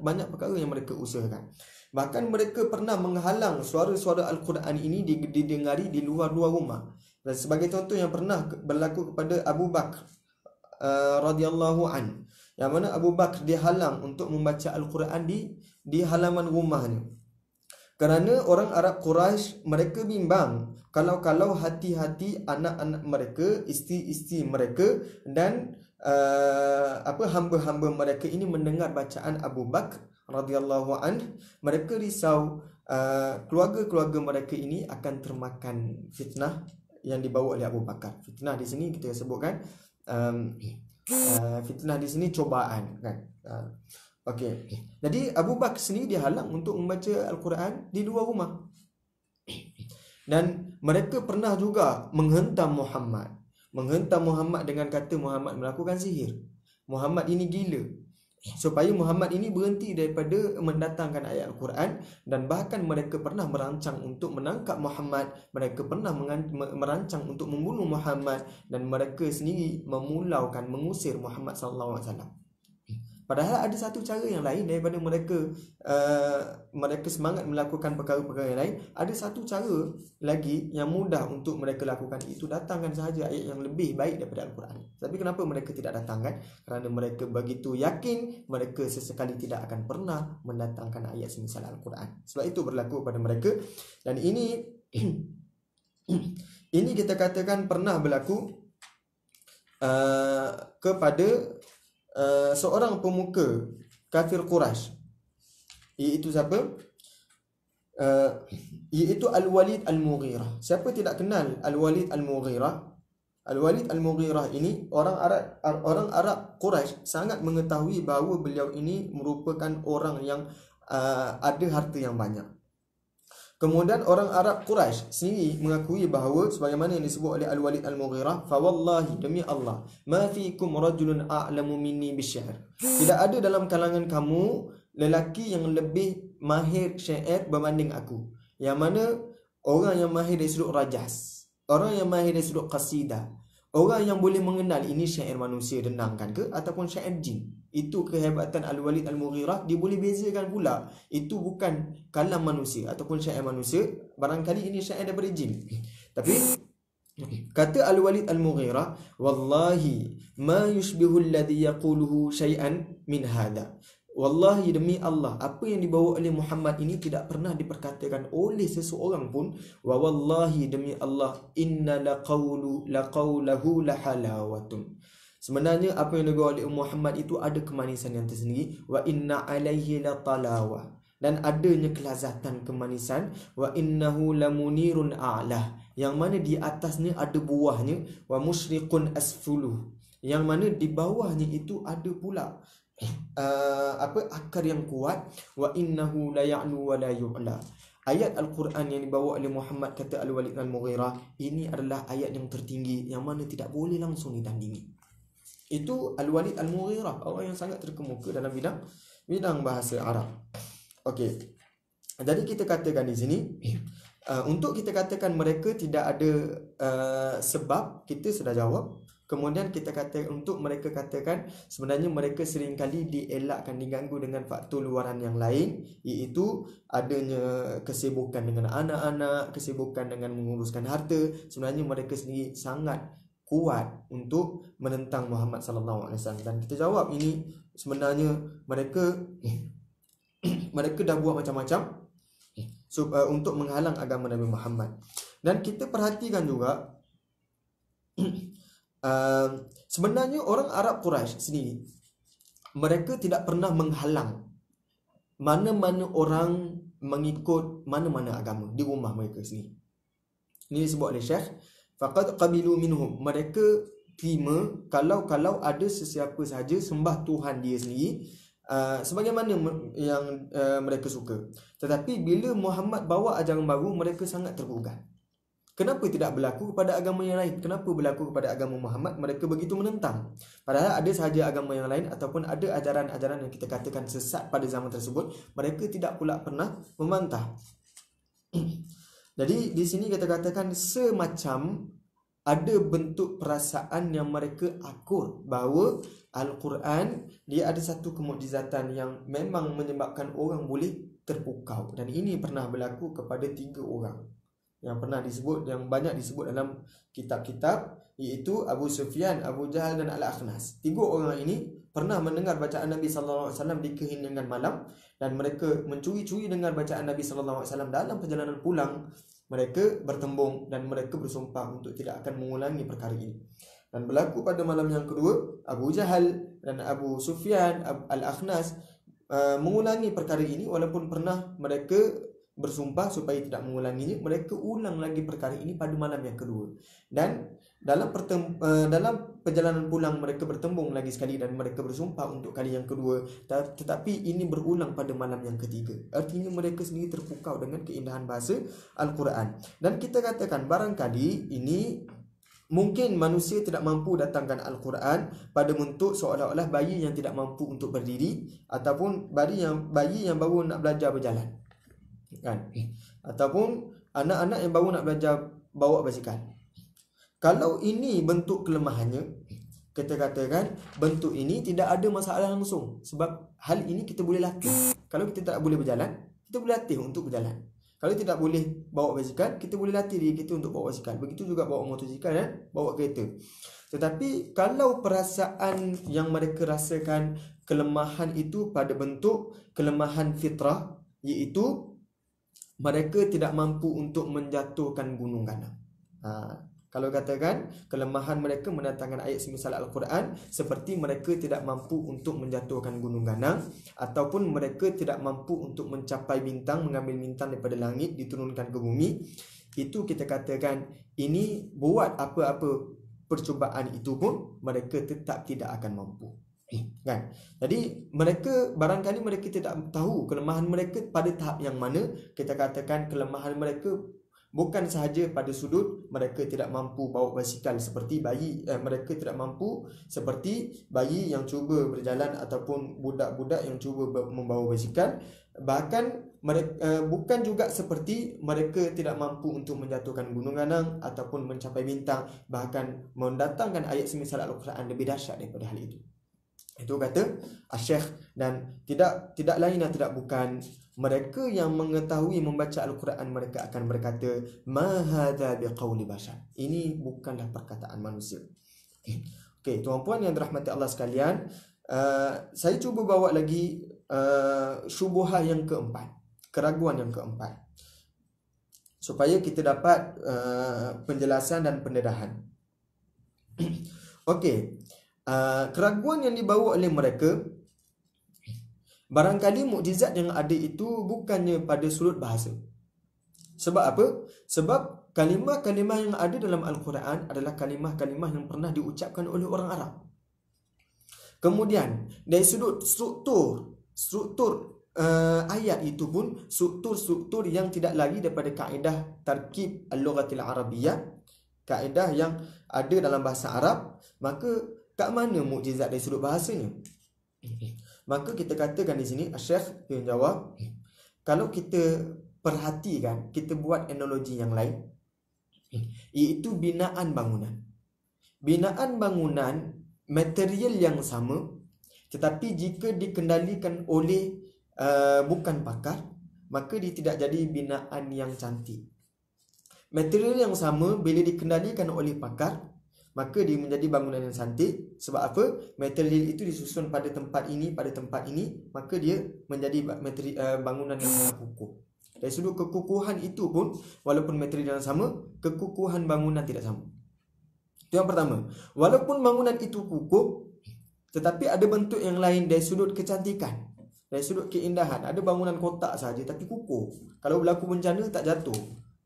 banyak perkara yang mereka usahakan. Bahkan mereka pernah menghalang suara-suara Al-Quran ini didengari di luar-luar rumah. Dan sebagai contoh yang pernah berlaku kepada Abu Bakar radhiyallahu an, yang mana Abu Bakar dihalang untuk membaca Al-Quran di halaman rumahnya, kerana orang Arab Quraisy mereka bimbang kalau hati-hati anak-anak mereka, isteri-isteri mereka, dan hamba-hamba mereka ini mendengar bacaan Abu Bakar radhiyallahu an, mereka risau keluarga-keluarga mereka ini akan termakan fitnah yang dibawa oleh Abu Bakar. Fitnah di sini kita sebutkan fitnah di sini cobaan kan. Okey. Jadi Abu Bakar sendiri dihalang untuk membaca Al-Quran di luar rumah. Dan mereka pernah juga menghentam Muhammad. Menghentam Muhammad dengan kata Muhammad melakukan sihir. Muhammad ini gila. Supaya Muhammad ini berhenti daripada mendatangkan ayat Al-Quran. Dan bahkan mereka pernah merancang untuk menangkap Muhammad. Mereka pernah merancang untuk membunuh Muhammad. Dan mereka sendiri memulaukan, mengusir Muhammad SAW. Padahal ada satu cara yang lain daripada mereka semangat melakukan perkara-perkara yang lain. Ada satu cara lagi yang mudah untuk mereka lakukan, itu datangkan sahaja ayat yang lebih baik daripada Al-Quran. Tapi kenapa mereka tidak datangkan? Kerana mereka begitu yakin mereka sesekali tidak akan pernah mendatangkan ayat semisal Al-Quran. Sebab itu berlaku pada mereka. Dan ini ini kita katakan pernah berlaku kepada seorang pemuka kafir Quraisy, iaitu siapa? Iaitu Al-Walid Al-Mughirah. Siapa tidak kenal Al-Walid Al-Mughirah? Al-Walid Al-Mughirah ini orang Arab Quraisy sangat mengetahui bahawa beliau ini merupakan orang yang ada harta yang banyak. Kemudian orang Arab Quraisy sendiri mengakui bahawa sebagaimana yang disebut oleh Al-Walid Al-Mughirah, fa wallahi, demi Allah, ma fiikum rajulun a'lamu minni bisyair. Tidak ada dalam kalangan kamu lelaki yang lebih mahir syair berbanding aku. Yang mana orang yang mahir dari sudut rajas, orang yang mahir dari sudut qasidah, orang yang boleh mengenal ini syair manusia dendangkan ke ataupun syair jin. Itu kehebatan Al-Walid Al-Mughirah. Dia boleh bezakan pula itu bukan kalam manusia ataupun syair manusia, barangkali ini syair daripada jin. Tapi kata Al-Walid Al-Mughirah, wallahi ma yushbihu alladhi yaquluhu syai'an min hadha. Wallahi, demi Allah, apa yang dibawa oleh Muhammad ini tidak pernah diperkatakan oleh seseorang pun. Wa wallahi, demi Allah, inna laqawlahu lahalawatun. Sebenarnya apa yang dibawa oleh Muhammad itu ada kemanisan yang tersendiri. Wa inna alaihi latalawa, dan adanya kelazatan kemanisan. Wa innahu lamunirun a'lah, yang mana di atasnya ada buahnya. Wa musyriqun asfuluh, yang mana di bawahnya itu ada pula akar yang kuat. Wa innahu la ya'lu wa la yu'la. Ayat Al-Quran yang dibawa oleh Muhammad, kata Al-Walid Al-Mughirah, ini adalah ayat yang tertinggi yang mana tidak boleh langsung ditandingi. Itu Al-Walid Al-Mughirah, orang yang sangat terkemuka dalam bidang bahasa Arab. Okey. Jadi kita katakan di sini, untuk kita katakan mereka tidak ada sebab, kita sudah jawab. Kemudian kita kata, untuk mereka katakan sebenarnya mereka seringkali dielakkan, diganggu dengan faktor luaran yang lain, iaitu adanya kesibukan dengan anak-anak, kesibukan dengan menguruskan harta. Sebenarnya mereka sendiri sangat kuat untuk menentang Muhammad sallallahu alaihi wasallam. Dan kita jawab ini sebenarnya mereka dah buat macam-macam untuk menghalang agama Nabi Muhammad. Dan kita perhatikan juga sebenarnya orang Arab Quraisy sendiri, mereka tidak pernah menghalang mana-mana orang mengikut mana-mana agama di rumah mereka sendiri. Ini disebut oleh Syekh, faqad qabilu minhum, mereka terima kalau ada sesiapa sahaja sembah Tuhan dia sendiri sebagaimana yang mereka suka. Tetapi bila Muhammad bawa ajaran baru, mereka sangat tergugah. Kenapa tidak berlaku kepada agama yang lain? Kenapa berlaku kepada agama Muhammad mereka begitu menentang? Padahal ada sahaja agama yang lain ataupun ada ajaran-ajaran yang kita katakan sesat pada zaman tersebut, mereka tidak pula pernah membantah. Jadi di sini kita katakan semacam ada bentuk perasaan yang mereka akur bahawa Al-Quran dia ada satu kemukjizatan yang memang menyebabkan orang boleh terpukau. Dan ini pernah berlaku kepada 3 orang yang pernah disebut, yang banyak disebut dalam kitab-kitab, iaitu Abu Sufyan, Abu Jahal dan Al-Akhnas. 3 orang ini pernah mendengar bacaan Nabi sallallahu alaihi wasallam di keheningan malam, dan mereka mencuri-curi dengar bacaan Nabi sallallahu alaihi wasallam. Dalam perjalanan pulang, mereka bertembung dan mereka bersumpah untuk tidak akan mengulangi perkara ini. Dan berlaku pada malam yang kedua, Abu Jahal dan Abu Sufyan, Al-Akhnas mengulangi perkara ini, walaupun pernah mereka bersumpah supaya tidak mengulanginya, mereka ulang lagi perkara ini pada malam yang kedua. Dan dalam perjalanan pulang mereka bertembung lagi sekali dan mereka bersumpah untuk kali yang kedua, tetapi ini berulang pada malam yang ketiga. Artinya mereka sendiri terpukau dengan keindahan bahasa Al-Quran. Dan kita katakan barangkali ini mungkin manusia tidak mampu datangkan Al-Quran pada bentuk seolah-olah bayi yang tidak mampu untuk berdiri, ataupun bayi yang baru nak belajar berjalan, kan? Ataupun anak-anak yang baru nak belajar bawa basikal. Kalau ini bentuk kelemahannya, kita katakan bentuk ini tidak ada masalah langsung. Sebab hal ini kita boleh latih. Kalau kita tak boleh berjalan, kita boleh latih untuk berjalan. Kalau tidak boleh bawa basikal, kita boleh latih diri kita untuk bawa basikal. Begitu juga bawa motosikal dan bawa kereta. Tetapi kalau perasaan yang mereka rasakan kelemahan itu pada bentuk kelemahan fitrah, iaitu mereka tidak mampu untuk menjatuhkan gunung ganang. Kalau katakan kelemahan mereka mendatangkan ayat semisal Al-Quran, seperti mereka tidak mampu untuk menjatuhkan gunung ganang, ataupun mereka tidak mampu untuk mencapai bintang, mengambil bintang daripada langit diturunkan ke bumi. Itu kita katakan ini buat apa-apa percubaan itu pun mereka tetap tidak akan mampu, kan? Jadi mereka barangkali mereka tidak tahu kelemahan mereka pada tahap yang mana. Kita katakan kelemahan mereka bukan sahaja pada sudut mereka tidak mampu bawa basikal seperti bayi, mereka tidak mampu seperti bayi yang cuba berjalan ataupun budak-budak yang cuba membawa basikal. Bahkan mereka bukan juga seperti mereka tidak mampu untuk menjatuhkan gunung ganang ataupun mencapai bintang. Bahkan mendatangkan ayat semisal Al-Quran lebih dahsyat daripada hal itu. Itu kata Asy-Syaikh. Dan tidak lain dan tidak bukan, mereka yang mengetahui membaca Al-Quran, mereka akan berkata, ma hadza biqauli bashar. Ini bukanlah perkataan manusia. Okey, tuan-puan yang dirahmati Allah sekalian, saya cuba bawa lagi syubhah yang keempat, keraguan yang keempat, supaya kita dapat penjelasan dan pendedahan. Okey, keraguan yang dibawa oleh mereka, barangkali mukjizat yang ada itu bukannya pada sudut bahasa. Sebab apa? Sebab kalimah-kalimah yang ada dalam Al-Quran adalah kalimah-kalimah yang pernah diucapkan oleh orang Arab. Kemudian dari sudut struktur ayat itu pun struktur yang tidak lagi daripada kaedah tarkib al-lughatil arabiyyah, kaedah yang ada dalam bahasa Arab. Maka kat mana mukjizat dari sudut bahasanya? Maka kita katakan di sini, Syekh jawab, kalau kita perhatikan, kita buat analogi yang lain, iaitu binaan bangunan. Binaan bangunan material yang sama, tetapi jika dikendalikan oleh bukan pakar, maka dia tidak jadi binaan yang cantik. Material yang sama bila dikendalikan oleh pakar, maka dia menjadi bangunan yang cantik. Sebab apa? Material itu disusun pada tempat ini, pada tempat ini, maka dia menjadi bangunan yang sangat kukuh. Dari sudut kekukuhan itu pun, walaupun material yang sama, kekukuhan bangunan tidak sama. Itu yang pertama. Walaupun bangunan itu kukuh, tetapi ada bentuk yang lain dari sudut kecantikan, dari sudut keindahan. Ada bangunan kotak saja tapi kukuh. Kalau berlaku bencana tak jatuh.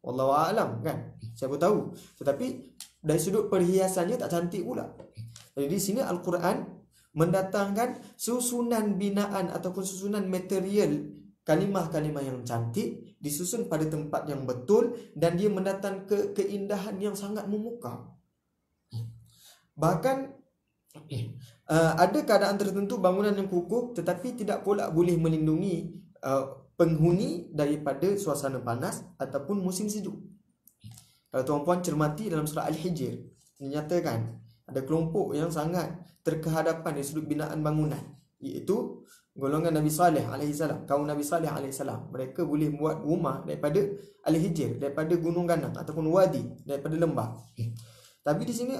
Wallahu a'lam, kan? Siapa tahu. Tetapi dari sudut perhiasannya tak cantik pula. Jadi di sini Al-Quran mendatangkan susunan binaan ataupun susunan material kalimah-kalimah yang cantik, disusun pada tempat yang betul, dan dia mendatangkan keindahan yang sangat memukau. Bahkan ada keadaan tertentu bangunan yang kukuh tetapi tidak pula boleh melindungi penghuni daripada suasana panas ataupun musim sejuk. Kalau tuan-puan cermati dalam surah Al-Hijr, dinyatakan ada kelompok yang sangat terkehadapan dari sudut binaan bangunan, iaitu golongan Nabi Saleh alaihissalam, kaum Nabi Saleh alaihissalam. Mereka boleh buat rumah daripada Al-Hijr, daripada gunung ganang ataupun wadi, daripada lembah. Tapi di sini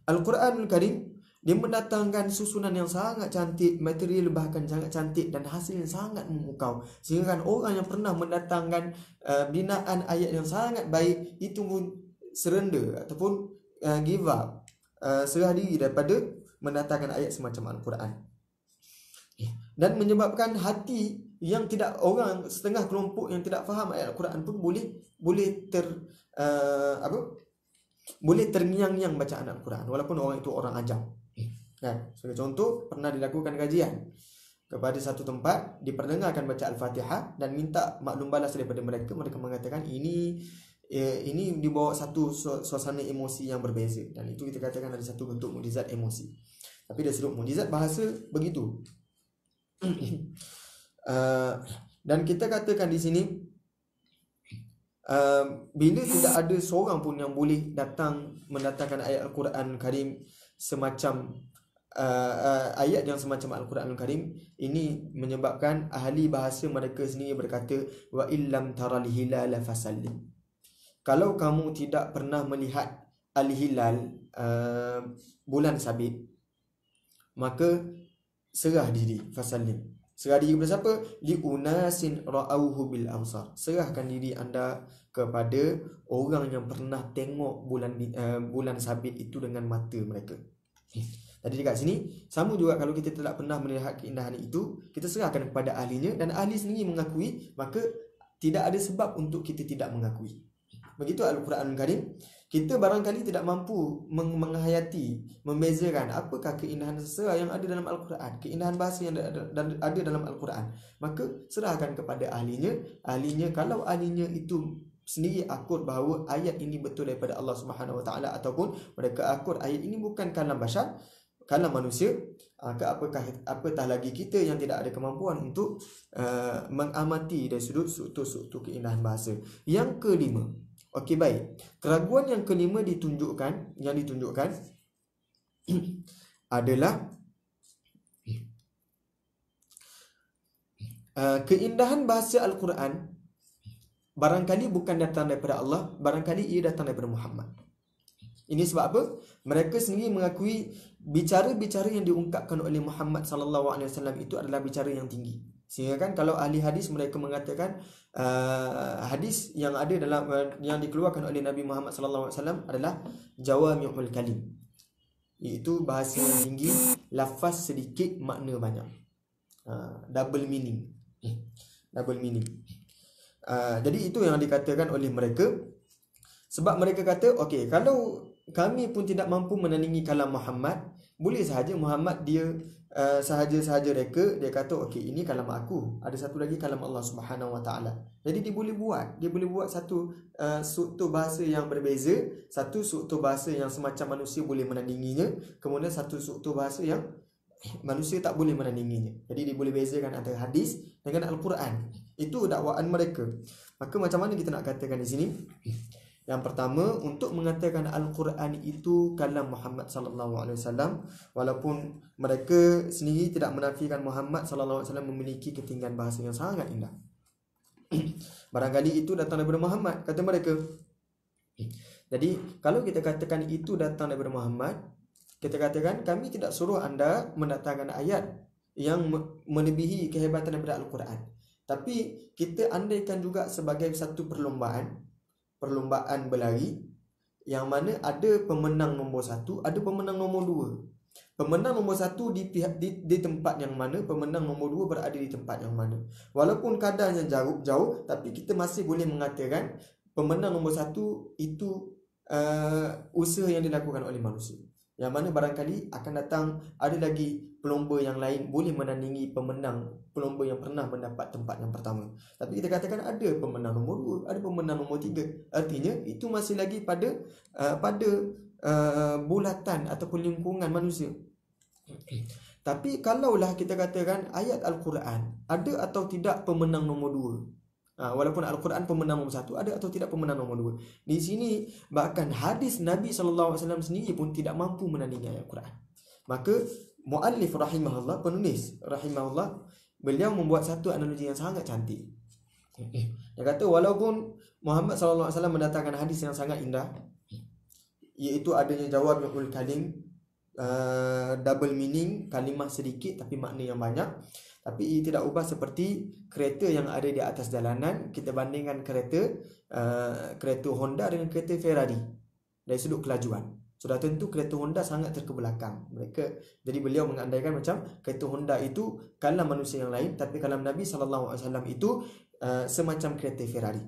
Al-Quranul Karim, dia mendatangkan susunan yang sangat cantik, material bahkan sangat cantik, dan hasilnya sangat memukau. Sehingga kan orang yang pernah mendatangkan binaan ayat yang sangat baik itu pun serenda ataupun give up, serah diri daripada mendatangkan ayat semacam Al-Quran. Dan menyebabkan hati yang tidak, orang setengah kelompok yang tidak faham ayat Al-Quran pun boleh terngiang-ngiang bacaan Al-Quran walaupun orang itu orang ajam. Kan? Sebagai contoh, pernah dilakukan kajian kepada satu tempat, diperdengarkan baca Al-Fatihah dan minta maklum balas daripada mereka. Mereka mengatakan ini dibawa satu suasana emosi yang berbeza, dan itu kita katakan ada satu bentuk mukjizat emosi. Tapi dari sudut mukjizat bahasa begitu. Dan kita katakan di sini, bila tidak ada seorang pun yang boleh mendatangkan ayat Al-Quran Karim semacam ayat yang semacam Al-Quran Al-Karim, ini menyebabkan ahli bahasa mereka sendiri berkata, wa illam taral hilal fasallim. Kalau kamu tidak pernah melihat al-hilal, bulan sabit, maka serah diri, fasallim. Serah diri kepada siapa? Li unasin ra'auhu bil absar. Serahkan diri anda kepada orang yang pernah tengok bulan sabit itu dengan mata mereka. Jadi dekat sini sama juga, kalau kita tidak pernah melihat keindahan itu, kita serahkan kepada ahlinya, dan ahli sendiri mengakui, maka tidak ada sebab untuk kita tidak mengakui. Begitu Al-Quran Karim, kita barangkali tidak mampu menghayati, membezakan apakah keindahan sesuatu yang ada dalam Al-Quran, keindahan bahasa yang ada dalam Al-Quran, maka serahkan kepada ahlinya. Kalau ahlinya itu sendiri akur bahawa ayat ini betul daripada Allah Subhanahu Wa Taala, ataupun mereka akur ayat ini bukan kalam bashar, kalam manusia, apatah lagi kita yang tidak ada kemampuan untuk mengamati dari sudut keindahan bahasa. Yang kelima, okey, baik, keraguan yang kelima ditunjukkan adalah keindahan bahasa Al-Quran barangkali bukan datang daripada Allah, barangkali ia datang daripada Muhammad. Ini sebab apa? Mereka sendiri mengakui bicara-bicara yang diungkapkan oleh Muhammad sallallahu alaihi wasallam itu adalah bicara yang tinggi. Sehingga kan kalau ahli hadis mereka mengatakan hadis yang ada dalam yang dikeluarkan oleh Nabi Muhammad sallallahu alaihi wasallam adalah jawami'ul kalim. Iaitu bahasa yang tinggi, lafaz sedikit, makna banyak. Double meaning. Double meaning. Jadi itu yang dikatakan oleh mereka. Sebab mereka kata, okey, kalau kami pun tidak mampu menandingi kalam Muhammad, boleh sahaja Muhammad dia sahaja-sahaja reka, dia kata okey, ini kalam aku, ada satu lagi kalam Allah Subhanahu Wa Taala. Jadi dia boleh buat satu struktur bahasa yang berbeza, satu struktur bahasa yang semacam manusia boleh menandinginya, kemudian satu struktur bahasa yang manusia tak boleh menandinginya. Jadi dia boleh bezakan antara hadis dengan Al-Quran. Itu dakwaan mereka. Maka macam mana kita nak katakan di sini? Yang pertama, untuk mengatakan Al-Quran itu kalam Muhammad sallallahu alaihi wasallam, walaupun mereka sendiri tidak menafikan Muhammad sallallahu alaihi wasallam memiliki ketinggian bahasa yang sangat indah. Barangkali itu datang daripada Muhammad, kata mereka. Jadi, kalau kita katakan itu datang daripada Muhammad, kita katakan kami tidak suruh anda mendatangkan ayat yang melebihi kehebatan daripada Al-Quran. Tapi kita andaikan juga sebagai satu perlombaan berlari, yang mana ada pemenang nombor 1, ada pemenang nombor 2. Pemenang nombor 1 di tempat yang mana, pemenang nombor 2 berada di tempat yang mana. Walaupun kadarnya jauh, tapi kita masih boleh mengatakan pemenang nombor 1 itu usaha yang dilakukan oleh manusia. Yang mana barangkali akan datang ada lagi pelomba yang lain boleh menandingi pelomba yang pernah mendapat tempat yang pertama. Tapi kita katakan ada pemenang nombor 2, ada pemenang nombor 3. Artinya itu masih lagi pada bulatan ataupun lingkungan manusia. Tapi kalaulah kita katakan ayat Al-Quran ada atau tidak pemenang nombor 2, walaupun Al-Quran pemenang nombor 1, ada atau tidak pemenang nombor 2. Di sini bahkan hadis Nabi SAW sendiri pun tidak mampu menandingi ayat Al-Quran. Maka muallif rahimahullah, penulis rahimahullah, beliau membuat satu analogi yang sangat cantik. Dia kata walaupun Muhammad SAW mendatangkan hadis yang sangat indah, iaitu adanya jawami'ul kalim, double meaning, kalimah sedikit tapi makna yang banyak, tapi ia tidak ubah seperti kereta yang ada di atas jalanan. Kita bandingkan kereta Honda dengan kereta Ferrari dari sudut kelajuan. sudah tentu kereta Honda sangat terkebelakang. Jadi beliau mengandaikan macam kereta Honda itu kalam manusia yang lain, tapi kalam Nabi SAW itu semacam kereta Ferrari.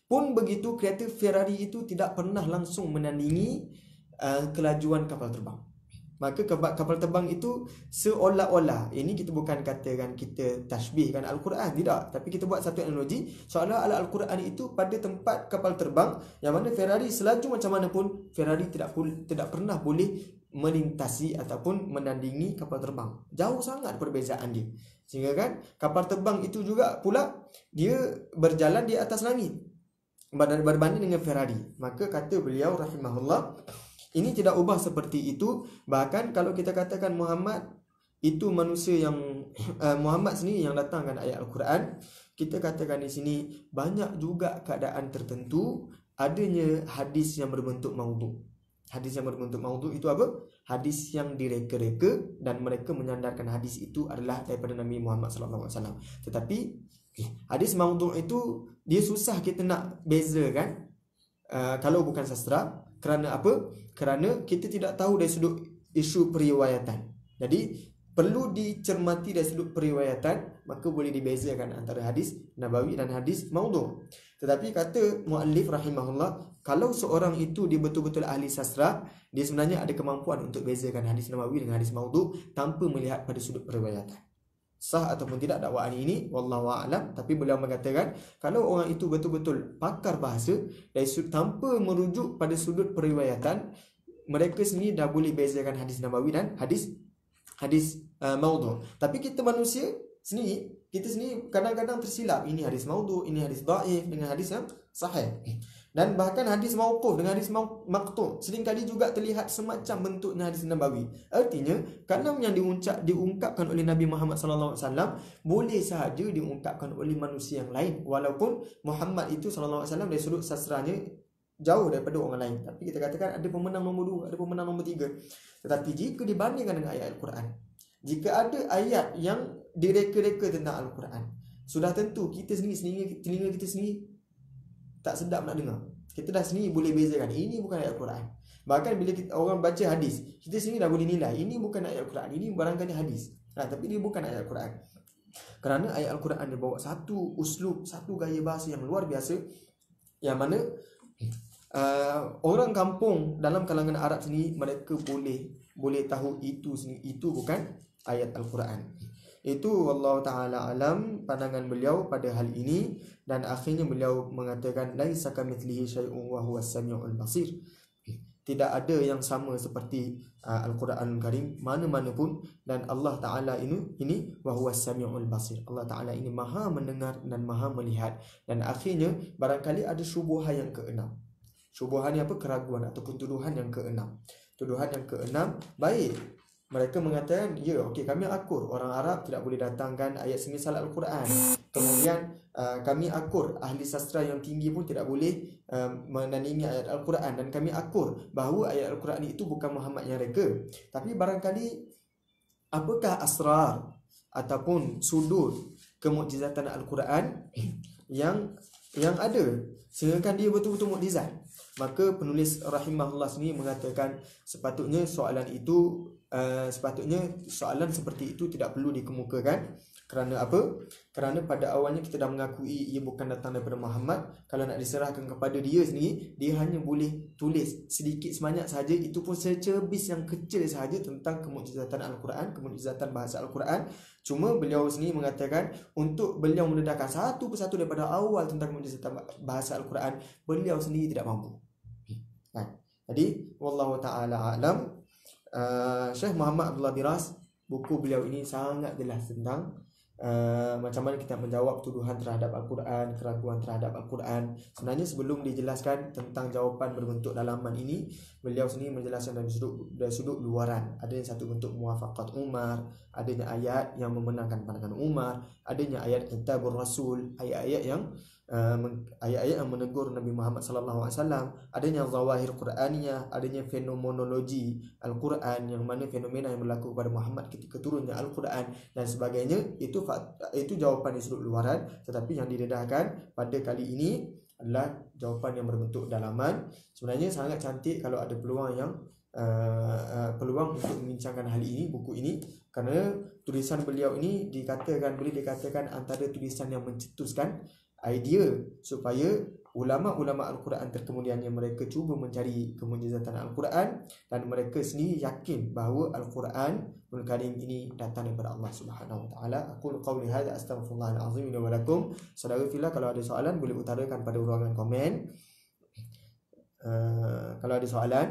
Pun begitu, kereta Ferrari itu tidak pernah langsung menandingi kelajuan kapal terbang. Maka kapal terbang itu seolah-olah, ini kita bukan katakan kita tashbihkan Al-Quran, tidak, tapi kita buat satu analogi seolah-olah Al-Quran itu pada tempat kapal terbang, yang mana Ferrari selaju macam mana pun Ferrari tidak pernah boleh melintasi ataupun menandingi kapal terbang. Jauh sangat perbezaan dia. Sehingga kan kapal terbang itu juga pula dia berjalan di atas langit berbanding dengan Ferrari. Maka kata beliau rahimahullah, ini tidak ubah seperti itu. Bahkan kalau kita katakan Muhammad itu manusia yang Muhammad sendiri yang datangkan ayat Al-Quran, kita katakan di sini banyak juga keadaan tertentu adanya hadis yang berbentuk maudhu. Hadis yang berbentuk maudhu itu apa? Hadis yang direka-reka dan mereka menyandarkan hadis itu adalah daripada Nabi Muhammad SAW. Tetapi hadis maudhu itu dia susah kita nak bezakan kalau bukan sastra. Kerana apa? Kerana kita tidak tahu dari sudut isu periwayatan. Jadi perlu dicermati dari sudut periwayatan, maka boleh dibezakan antara hadis Nabawi dan hadis maudhu. Tetapi kata muallif rahimahullah, kalau seorang itu dia betul-betul ahli sastra, dia sebenarnya ada kemampuan untuk bezakan hadis Nabawi dengan hadis maudhu tanpa melihat pada sudut periwayatan. Sah ataupun tidak dakwaan ini, wallahu a'lam. Tapi beliau mengatakan kalau orang itu betul-betul pakar bahasa dari tanpa merujuk pada sudut periwayatan, mereka sendiri dah boleh bezakan hadis Nabawi dan hadis maudhu. Tapi kita manusia sendiri, kita sendiri kadang-kadang tersilap, ini hadis maudhu, ini hadis dhaif dengan hadis yang sahih. Dan bahkan hadis mauquf dengan hadis maqtu' seringkali juga terlihat semacam bentuknya hadis Nabawi. Artinya kalam yang diungkapkan oleh Nabi Muhammad SAW boleh sahaja diungkapkan oleh manusia yang lain, walaupun Muhammad itu SAW dari sudut sastranya jauh daripada orang lain. Tapi kita katakan ada pemenang nombor 2, ada pemenang nombor 3. Tetapi jika dibandingkan dengan ayat Al-Quran, jika ada ayat yang direka-reka tentang Al-Quran, sudah tentu kita sendiri, telinga kita sendiri tak sedap nak dengar. Kita dah sendiri boleh bezakan ini bukan ayat Al-Quran. Bahkan bila orang baca hadis, kita sendiri dah boleh nilai ini bukan ayat Al-Quran, ini barangkali hadis. Tapi dia bukan ayat Al-Quran. Kerana ayat Al-Quran dia bawa satu uslub, satu gaya bahasa yang luar biasa, yang mana orang kampung dalam kalangan Arab sini mereka boleh tahu itu bukan ayat Al-Quran. Itu wallahu taala alam pandangan beliau pada hal ini. Dan akhirnya beliau mengatakan laisa kamitslihi syai'un wa huwas samiul basir. Tidak ada yang sama seperti Al-Quranul Karim mana-mana pun, dan Allah taala ini wa huwas samiul basir. Allah taala ini maha mendengar dan maha melihat. Dan akhirnya barangkali ada syubhah yang keenam. Syubhah ni apa? Keraguan ataupun tuduhan yang keenam. Tuduhan yang keenam, baik, mereka mengatakan, ya, okey, kami akur orang Arab tidak boleh datangkan ayat semisal Al-Quran. Kemudian kami akur ahli sastra yang tinggi pun tidak boleh menandingi ayat Al-Quran. Dan kami akur bahawa ayat Al-Quran itu bukan Muhammad yang reka. Tapi barangkali apakah asrar ataupun sudut kemukjizatan Al-Quran yang ada sehingga dia betul-betul mukjizat? Maka penulis rahimahullah sendiri mengatakan sepatutnya soalan seperti itu tidak perlu dikemukakan. Kerana apa? Kerana pada awalnya kita dah mengakui ia bukan datang daripada Muhammad. Kalau nak diserahkan kepada dia sendiri, dia hanya boleh tulis sedikit sebanyak sahaja, itu pun secebis yang kecil sahaja tentang kemukjizatan Al-Quran, kemukjizatan bahasa Al-Quran. Cuma beliau sendiri mengatakan untuk beliau mendedahkan satu persatu daripada awal tentang kemukjizatan bahasa Al-Quran, beliau sendiri tidak mampu. Jadi wallahu taala alam. Syekh Muhammad Abdullah Biras, buku beliau ini sangat jelas tentang macam mana kita menjawab tuduhan terhadap Al-Quran, keraguan terhadap Al-Quran. Sebenarnya sebelum dijelaskan tentang jawapan berbentuk dalaman ini, beliau sendiri menjelaskan dari sudut luaran. Ada yang satu bentuk muwafaqat Umar, adanya ayat yang memenangkan pandangan Umar, adanya ayat Kitabur Rasul, ayat-ayat yang menegur Nabi Muhammad sallallahu alaihi wasallam, adanya zawahir Quraniyah, adanya fenomenologi Al-Quran, yang mana fenomena yang berlaku kepada Muhammad ketika turunnya Al-Quran dan sebagainya. Itu jawapan di sudut luaran. Tetapi yang didedahkan pada kali ini adalah jawapan yang berbentuk dalaman. Sebenarnya sangat cantik kalau ada peluang yang peluang untuk membincangkan hal ini, buku ini, kerana tulisan beliau ini boleh dikatakan antara tulisan yang mencetuskan idea supaya ulama-ulama Al-Quran terkemudiannya mereka cuba mencari kemujizatan Al-Quran, dan mereka sendiri yakin bahawa Al-Quran Karim ini datang daripada Allah Subhanahu Wa Taala. Aku qauli hadza astaghfirullahal azim wa lakum. Saudara fillah, kalau ada soalan boleh utarakan pada ruangan komen. Kalau ada soalan.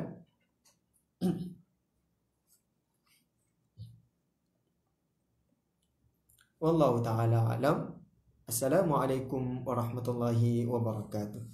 Wallahu taala alam. Assalamualaikum warahmatullahi wabarakatuh.